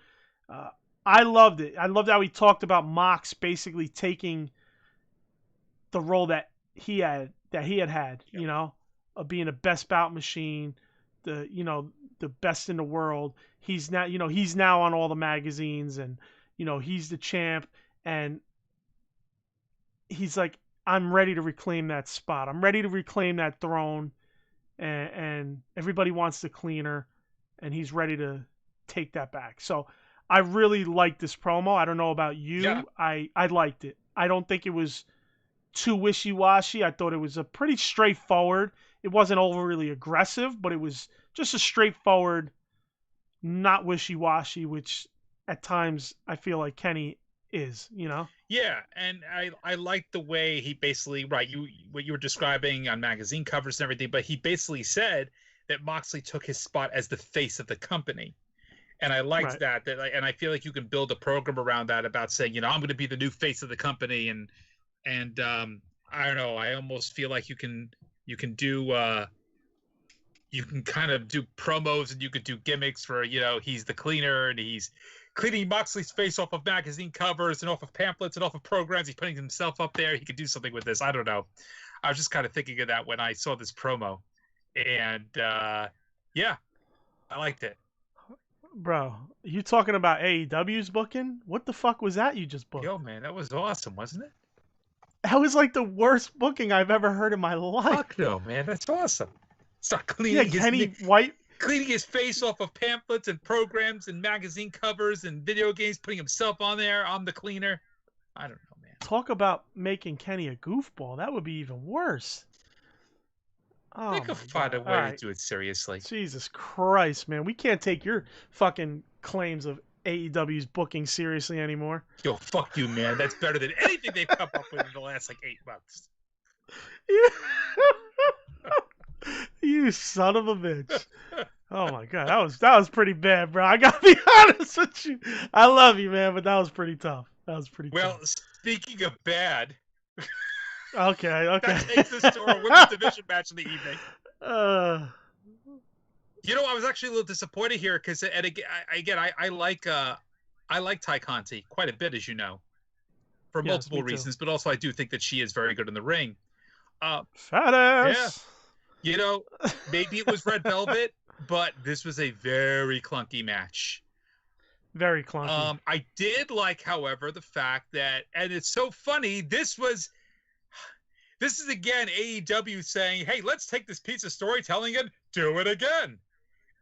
I loved it. I loved how he talked about Mox basically taking the role that he had you know, of being a best bout machine, the best in the world. He's now on all the magazines, and he's the champ, and he's like, I'm ready to reclaim that spot. I'm ready to reclaim that throne, and everybody wants the cleaner, and he's ready to take that back. So I really liked this promo. I don't know about you. Yeah. I liked it. I don't think it was too wishy-washy. I thought it was a pretty straightforward. It wasn't overly aggressive, but it was just a straightforward, not wishy-washy, which at times I feel like Kenny is, Yeah, and I like the way he basically, right, what you were describing on magazine covers and everything, but he basically said that Moxley took his spot as the face of the company. And I liked that, and I feel like you can build a program around that, about saying, I'm going to be the new face of the company, and I don't know, I almost feel like you can do you can kind of do promos, and you could do gimmicks for, he's the cleaner, and he's cleaning Moxley's face off of magazine covers and off of pamphlets and off of programs. He's putting himself up there. He could do something with this. I don't know. I was just kind of thinking of that when I saw this promo, and yeah, I liked it. Bro, you talking about AEW's booking? What the fuck was that you just booked? Yo, man, that was awesome, wasn't it? That was like the worst booking I've ever heard in my life. Fuck no, man, that's awesome. Start cleaning cleaning his face off of pamphlets and programs and magazine covers and video games, putting himself on there. I'm the cleaner. I don't know, man. Talk about making Kenny a goofball. That would be even worse. Oh, they could find a way to do it seriously. Jesus Christ, man. We can't take your fucking claims of AEW's booking seriously anymore. Yo, fuck you, man. That's better than anything they've come up with in the last, 8 months. You son of a bitch. Oh, my God. That was pretty bad, bro. I got to be honest with you. I love you, man, but that was pretty tough. Well, speaking of bad... Okay. That takes us to our women's division match of the evening. I was actually a little disappointed here because, I like Ty Conti quite a bit, as you know, for multiple reasons, but also I do think that she is very good in the ring. Fat ass. Yeah. Maybe it was Red Velvet, but this was a very clunky match. Very clunky. I did like, however, the fact that, and it's so funny, this is again AEW saying, hey, let's take this piece of storytelling and do it again.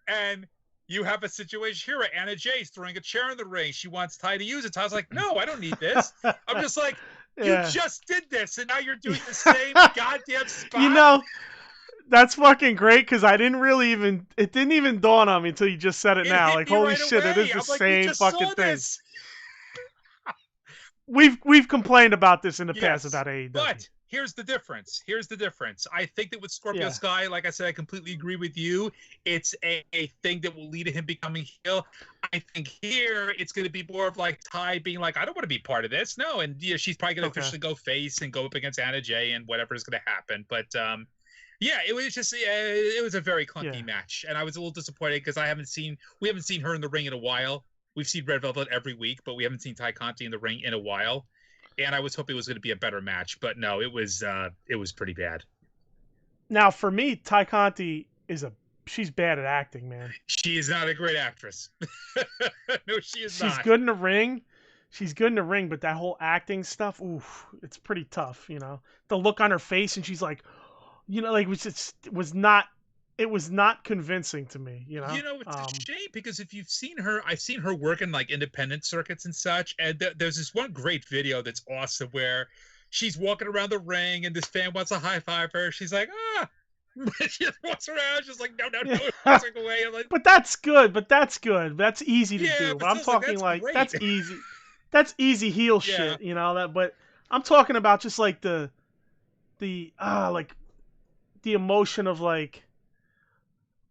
And you have a situation here where Anna Jay's throwing a chair in the ring. She wants Ty to use it. Ty's like, no, I don't need this. I'm just like, you just did this, and now you're doing the same goddamn spot. That's fucking great, because it didn't even dawn on me until you just said it now. Like, holy shit, it is the same fucking thing. We've complained about this in the past about AEW. But here's the difference. I think that with Scorpio Sky, like I said, I completely agree with you. It's a thing that will lead to him becoming heel. I think here it's going to be more of like Ty being like, I don't want to be part of this. No, and she's probably going to officially go face and go up against Anna Jay and whatever is going to happen. But it was just it was a very clunky match, and I was a little disappointed because we haven't seen her in the ring in a while. We've seen Red Velvet every week, but we haven't seen Ty Conti in the ring in a while. And I was hoping it was going to be a better match, but no, it was pretty bad. Now, for me, Ty Conti she's bad at acting, man. She is not a great actress. No, she is not. She's good in the ring. But that whole acting stuff, oof, it's pretty tough, The look on her face, and she's like, it was not convincing to me, It's a shame, because if you've seen her, I've seen her work in like independent circuits and such, and there's this one great video that's awesome where she's walking around the ring and this fan wants to high five her. She's like, She just walks around, just like, no, walks away. I'm like, But that's good. That's easy to yeah, do. But but I'm still, talking that's like great. that's easy. That's easy heel Yeah. shit, that. But I'm talking about just like the like the emotion of like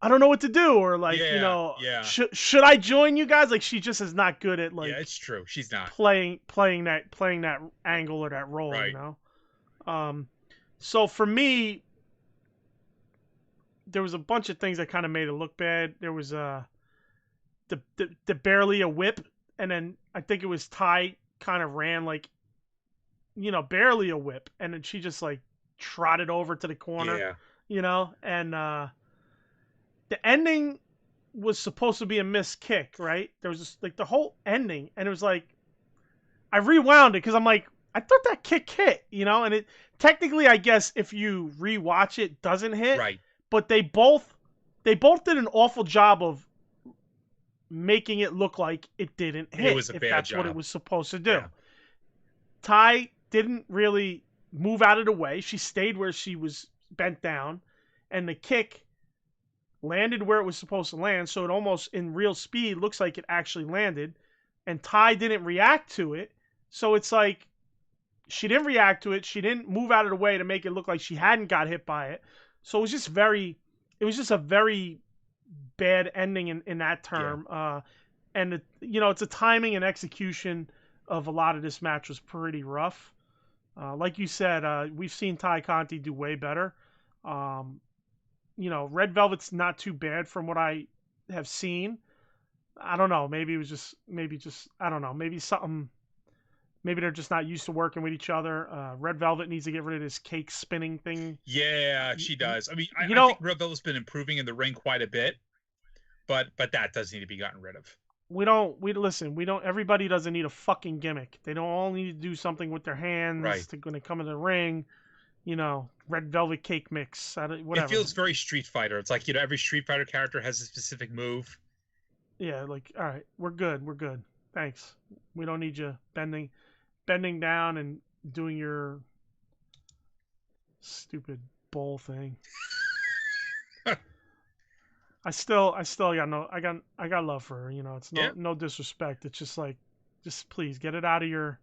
I don't know what to do, or like Yeah. should I join you guys? Like she just is not good at like Yeah, it's true. She's not. playing that angle or that role, Right. So for me, there was a bunch of things that kind of made it look bad. There was the barely a whip, and then I think it was Ty kind of ran like barely a whip, and then she just like trotted over to the corner, and the ending was supposed to be a missed kick, right? There was just like the whole ending, and it was like I rewound it because I'm like, I thought that kick hit, and it technically, I guess, if you rewatch it, doesn't hit. Right. But they both did an awful job of making it look like it didn't hit. It was a bad that's job. what it was supposed to do. Yeah. Ty didn't really move out of the way. She stayed where she was bent down, and the kick landed where it was supposed to land. So it almost, in real speed, looks like it actually landed. And Ty didn't react to it. So it's like she didn't react to it. She didn't move out of the way to make it look like she hadn't got hit by it. So it was just a very bad ending in that term. Yeah. And it's a timing and execution of a lot of this match was pretty rough. Like you said, we've seen Ty Conti do way better. Red Velvet's not too bad from what I have seen. I don't know. Maybe I don't know. Maybe they're just not used to working with each other. Red Velvet needs to get rid of this cake spinning thing. Yeah, she does. I mean, I think Red Velvet's been improving in the ring quite a bit, but that does need to be gotten rid of. Everybody doesn't need a fucking gimmick. They don't all need to do something with their hands when they come in the ring. Red Velvet cake mix. Whatever. It feels very Street Fighter. It's like, every Street Fighter character has a specific move. Yeah, like, all right, we're good. Thanks. We don't need you bending down and doing your stupid bowl thing. I got love for her. It's no disrespect. It's just like, just please get it out of your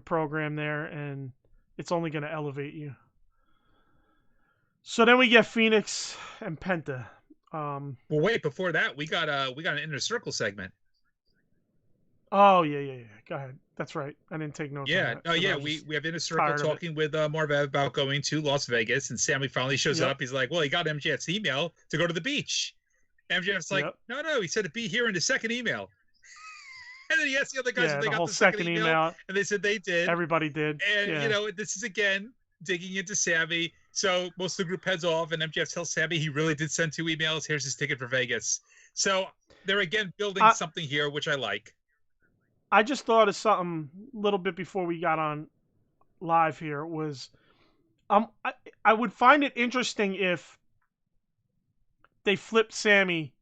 program there, and it's only going to elevate you. So then we get Phoenix and Penta. Well, wait, before that, we got an Inner Circle segment. Oh yeah. Go ahead. That's right. I didn't take notes. Yeah. On that, We have Inner Circle talking with Marvev about going to Las Vegas, and Sammy finally shows up. He's like, well, he got MJF's email to go to the beach. MJF's like, no, he said to be here in the second email. And then he asked the other guys if they got the second email, and they said they did. Everybody did. And this is again digging into Sammy. So most of the group heads off, and MJF tells Sammy he really did send 2 emails. Here's his ticket for Vegas. So they're again building something here, which I like. I just thought of something a little bit before we got on live here. Was I would find it interesting if they flipped Sammy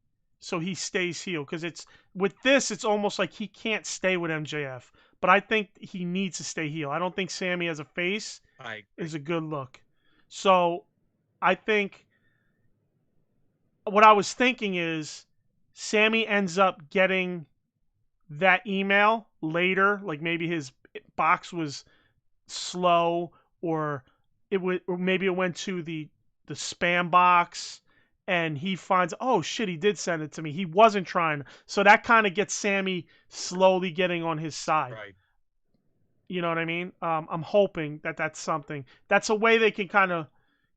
so he stays heel, because it's almost like he can't stay with MJF, but I think he needs to stay heel. I don't think Sammy as a face is a good look. So I think what I was thinking is Sammy ends up getting that email later, like maybe his box was slow, or maybe it went to the spam box, and he finds, oh shit, he did send it to me. He wasn't trying. So that kind of gets Sammy slowly getting on his side. Right. You know what I mean? I'm hoping that's something. That's a way they can kind of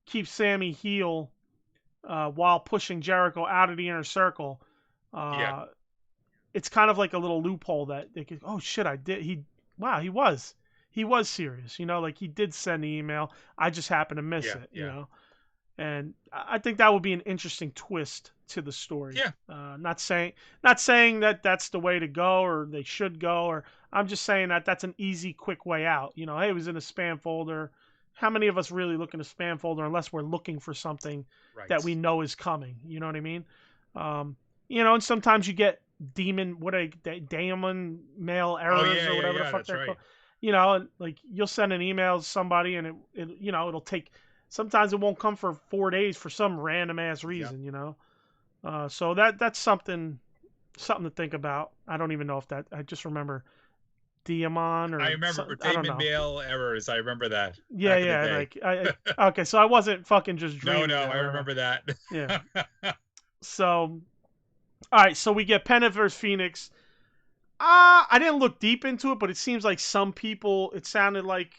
keep Sammy heel while pushing Jericho out of the Inner Circle. It's kind of like a little loophole that they could, oh shit, he was serious. Like he did send the email. I just happened to miss it, And I think that would be an interesting twist to the story. Yeah. Not saying that that's the way to go or they should go, or I'm just saying that that's an easy, quick way out. Hey, it was in a spam folder. How many of us really look in a spam folder unless we're looking for something that we know is coming? You know what I mean? And sometimes you get daemon mail errors or whatever the fuck they're called. And like you'll send an email to somebody and it'll take sometimes it won't come for 4 days for some random ass reason, you know. So that's something to think about. I don't even know if that. I just remember Diamond or I remember I don't David know. Mail errors. I remember that. Yeah, Back in the yeah. day. Like okay, so I wasn't fucking just No, dreaming. I remember that. Yeah. So, all right. So we get Penta versus Phoenix. I didn't look deep into it, but it seems like some people. It sounded like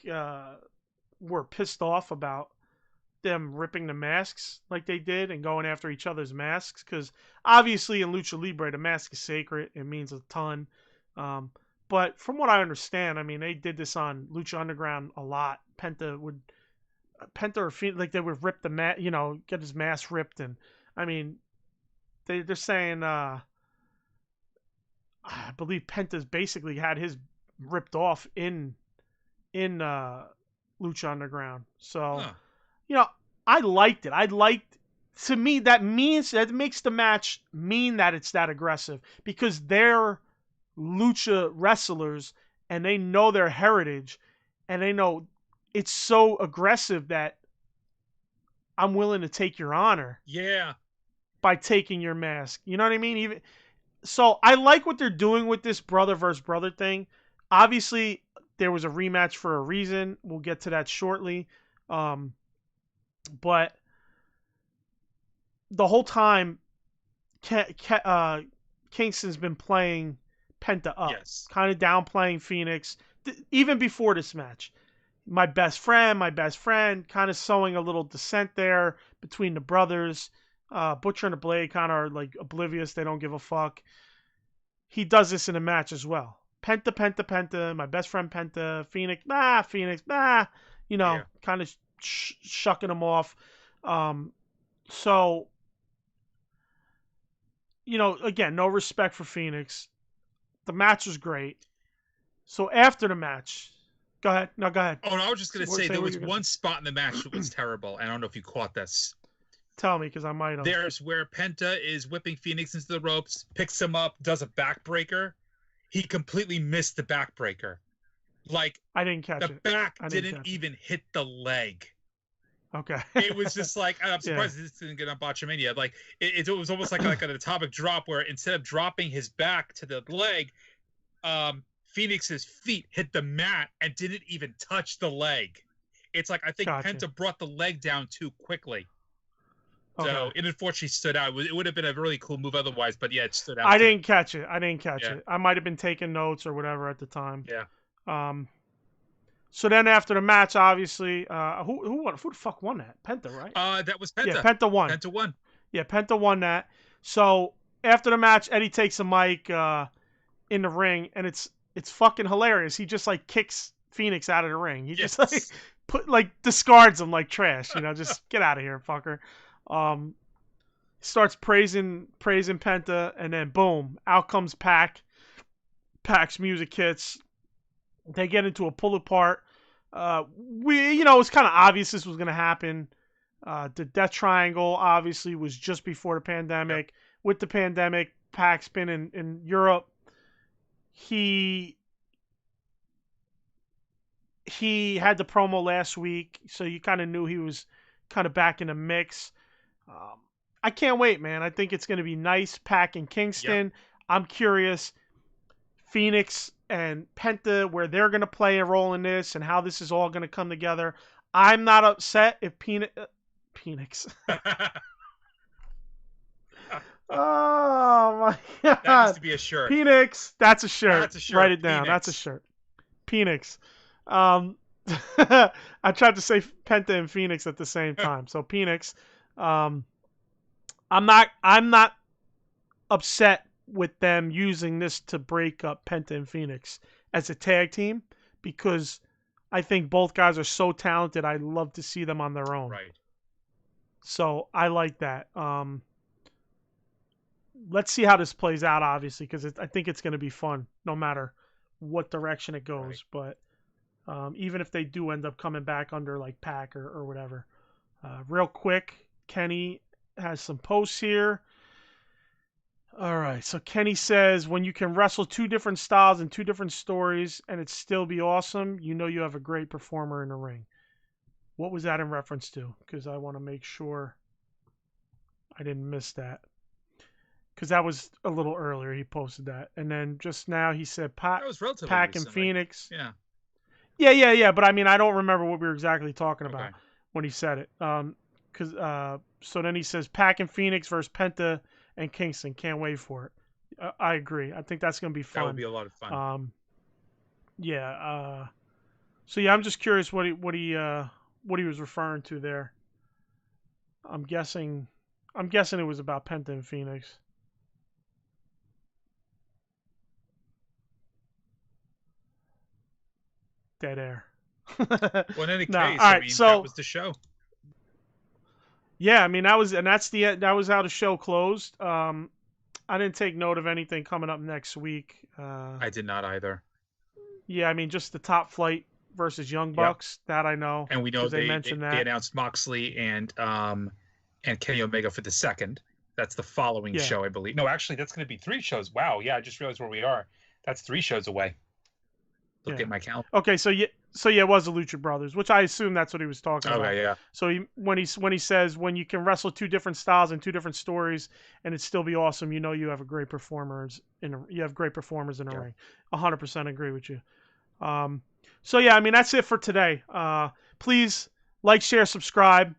were pissed off about them ripping the masks like they did and going after each other's masks, because obviously in Lucha Libre the mask is sacred. It means a ton. But from what I understand, I mean, they did this on Lucha Underground a lot. Penta or Phoenix, like they would rip the get his mask ripped, and I mean, they're saying I believe Penta's basically had his ripped off in Lucha Underground. So, Huh. you know, I liked it. To me, that makes the match mean that it's that aggressive, because they're lucha wrestlers and they know their heritage and they know it's so aggressive that I'm willing to take your honor. Yeah. By taking your mask. You know what I mean? Even so, I like what they're doing with this brother versus brother thing. Obviously, there was a rematch for a reason. We'll get to that shortly. But the whole time, Kingston's been playing Penta up, kind of downplaying Phoenix, even before this match. My best friend, kind of sowing a little dissent there between the brothers. Butcher and the Blade kind of are like oblivious. They don't give a fuck. He does this in a match as well. Penta, my best friend Penta, Phoenix, you know, kind of shucking him off. So, you know, again, no respect for Phoenix. The match was great. So after the match, go ahead. No, go ahead. Oh, no, I was just going to say there was one spot in the match that was terrible. I don't know if you caught this. Tell me, because I might have. There's where Penta is whipping Phoenix into the ropes, picks him up, does a backbreaker. He completely missed the backbreaker. Like, I didn't catch it. The back didn't even hit the leg. Okay. It was just like, I'm surprised this didn't get on Botchamania. Like, it was almost like an atomic drop where instead of dropping his back to the leg, Phoenix's feet hit the mat and didn't even touch the leg. It's like, I think Penta brought the leg down too quickly. So it unfortunately stood out. It would have been a really cool move otherwise, but yeah, it stood out. I didn't catch it. I might have been taking notes or whatever at the time. Yeah. So then after the match, obviously, who won? Who the fuck won that? Penta, right? That was Penta. Yeah, Penta won. Yeah, Penta won that. So after the match, Eddy takes a mic in the ring, and it's fucking hilarious. He just like kicks Phoenix out of the ring. He just like discards him like trash. You know, just get out of here, fucker. Starts praising Penta, and then boom, out comes Pac. Pac's music hits. They get into a pull apart. It was kind of obvious this was going to happen. The Death Triangle obviously was just before the pandemic. Yep. With the pandemic, Pac's been in Europe. He had the promo last week, so you kind of knew he was kind of back in the mix. I can't wait, man. I think it's going to be nice. Pac and Kingston. Yep. I'm curious. Phoenix and Penta, where they're going to play a role in this and how this is all going to come together. I'm not upset if Phoenix. Oh, my God. That needs to be a shirt. Phoenix. That's a shirt. That's a shirt. Write it down. Phoenix. That's a shirt. Phoenix. I tried to say Penta and Phoenix at the same time. So Phoenix. I'm not upset with them using this to break up Penta and Phoenix as a tag team, because I think both guys are so talented. I'd love to see them on their own. Right. So I like that. Let's see how this plays out, obviously, because I think it's going to be fun no matter what direction it goes. Right. But even if they do end up coming back under like Pac or whatever. Real quick, Kenny has some posts here. All right, so Kenny says, when you can wrestle two different styles and two different stories and it still be awesome, you know you have a great performer in the ring. What was that in reference to? Because I want to make sure I didn't miss that. Because that was a little earlier. He posted that. And then just now he said That was relatively Pac and recent, Phoenix. Yeah. Yeah. But I mean, I don't remember what we were exactly talking about Okay. when he said it. So then he says Pac and Phoenix versus Penta and Kingston. Can't wait for it. I agree. I think that's going to be fun. That would be a lot of fun. Yeah. So yeah, I'm just curious what he was referring to there. I'm guessing it was about Penta and Phoenix. Dead air. Well, in any case, all right, I mean, so that was the show. Yeah, I mean that was how the show closed. I didn't take note of anything coming up next week. I did not either. Yeah, I mean just the Top Flight versus Young Bucks, that I know. And we know they mentioned that. They announced Moxley and Kenny Omega for the second. That's the following show, I believe. No, actually, that's going to be 3 shows. Wow, yeah, I just realized where we are. That's 3 shows away. Look at my calendar. Okay, so it was the Lucha Brothers, which I assume that's what he was talking about. Okay, yeah. So when he says when you can wrestle 2 different styles and 2 different stories and it still be awesome, you know you have great performers in the ring. 100% agree with you. So yeah, I mean that's it for today. Please like, share, subscribe,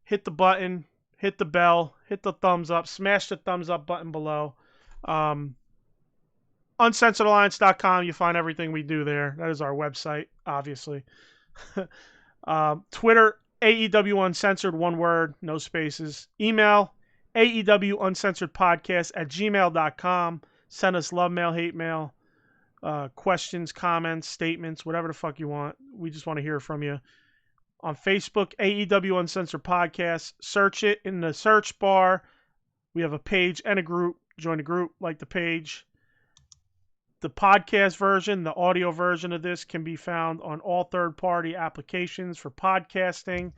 hit the button, hit the bell, hit the thumbs up, smash the thumbs up button below. UncensoredAlliance.com. You find everything we do there. That is our website, obviously. Twitter, AEW Uncensored, one word, no spaces. Email, AEW Uncensored Podcast at gmail.com. Send us love mail, hate mail, questions, comments, statements, whatever the fuck you want. We just want to hear from you. On Facebook, AEW Uncensored Podcast. Search it in the search bar. We have a page and a group. Join the group, like the page. The podcast version, the audio version of this can be found on all third-party applications for podcasting.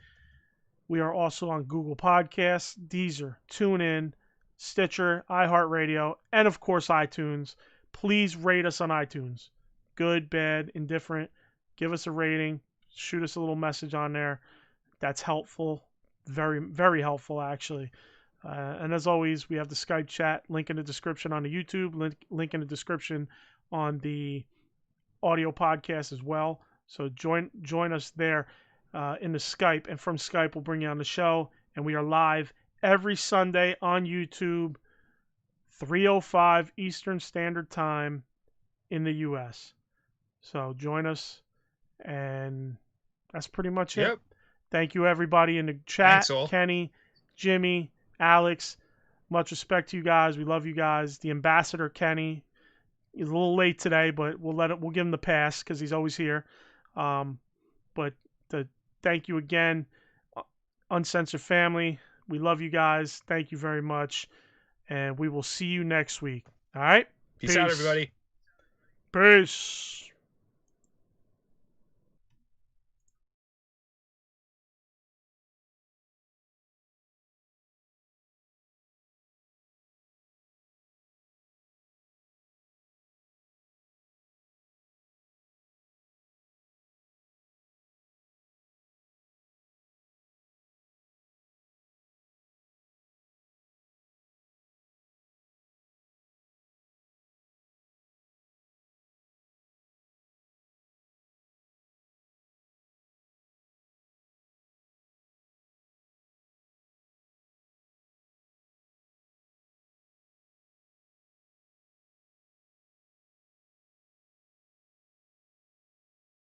We are also on Google Podcasts, Deezer, TuneIn, Stitcher, iHeartRadio, and of course iTunes. Please rate us on iTunes. Good, bad, indifferent. Give us a rating. Shoot us a little message on there. That's helpful. Very, very helpful, actually. And as always, we have the Skype chat, link in the description on the YouTube, link in the description on the audio podcast as well. So join us there in the Skype, and from Skype we'll bring you on the show. And we are live every Sunday on YouTube, 3:05 Eastern Standard Time in the U.S. So join us, and that's pretty much it. Thank you, everybody in the chat. Thanks, Kenny, Jimmy, Alex, much respect to you guys. We love you guys. The ambassador, Kenny, he's a little late today, but we'll give him the pass because he's always here. But thank you again, Uncensored family. We love you guys. Thank you very much, and we will see you next week. All right. Peace out, everybody. Peace.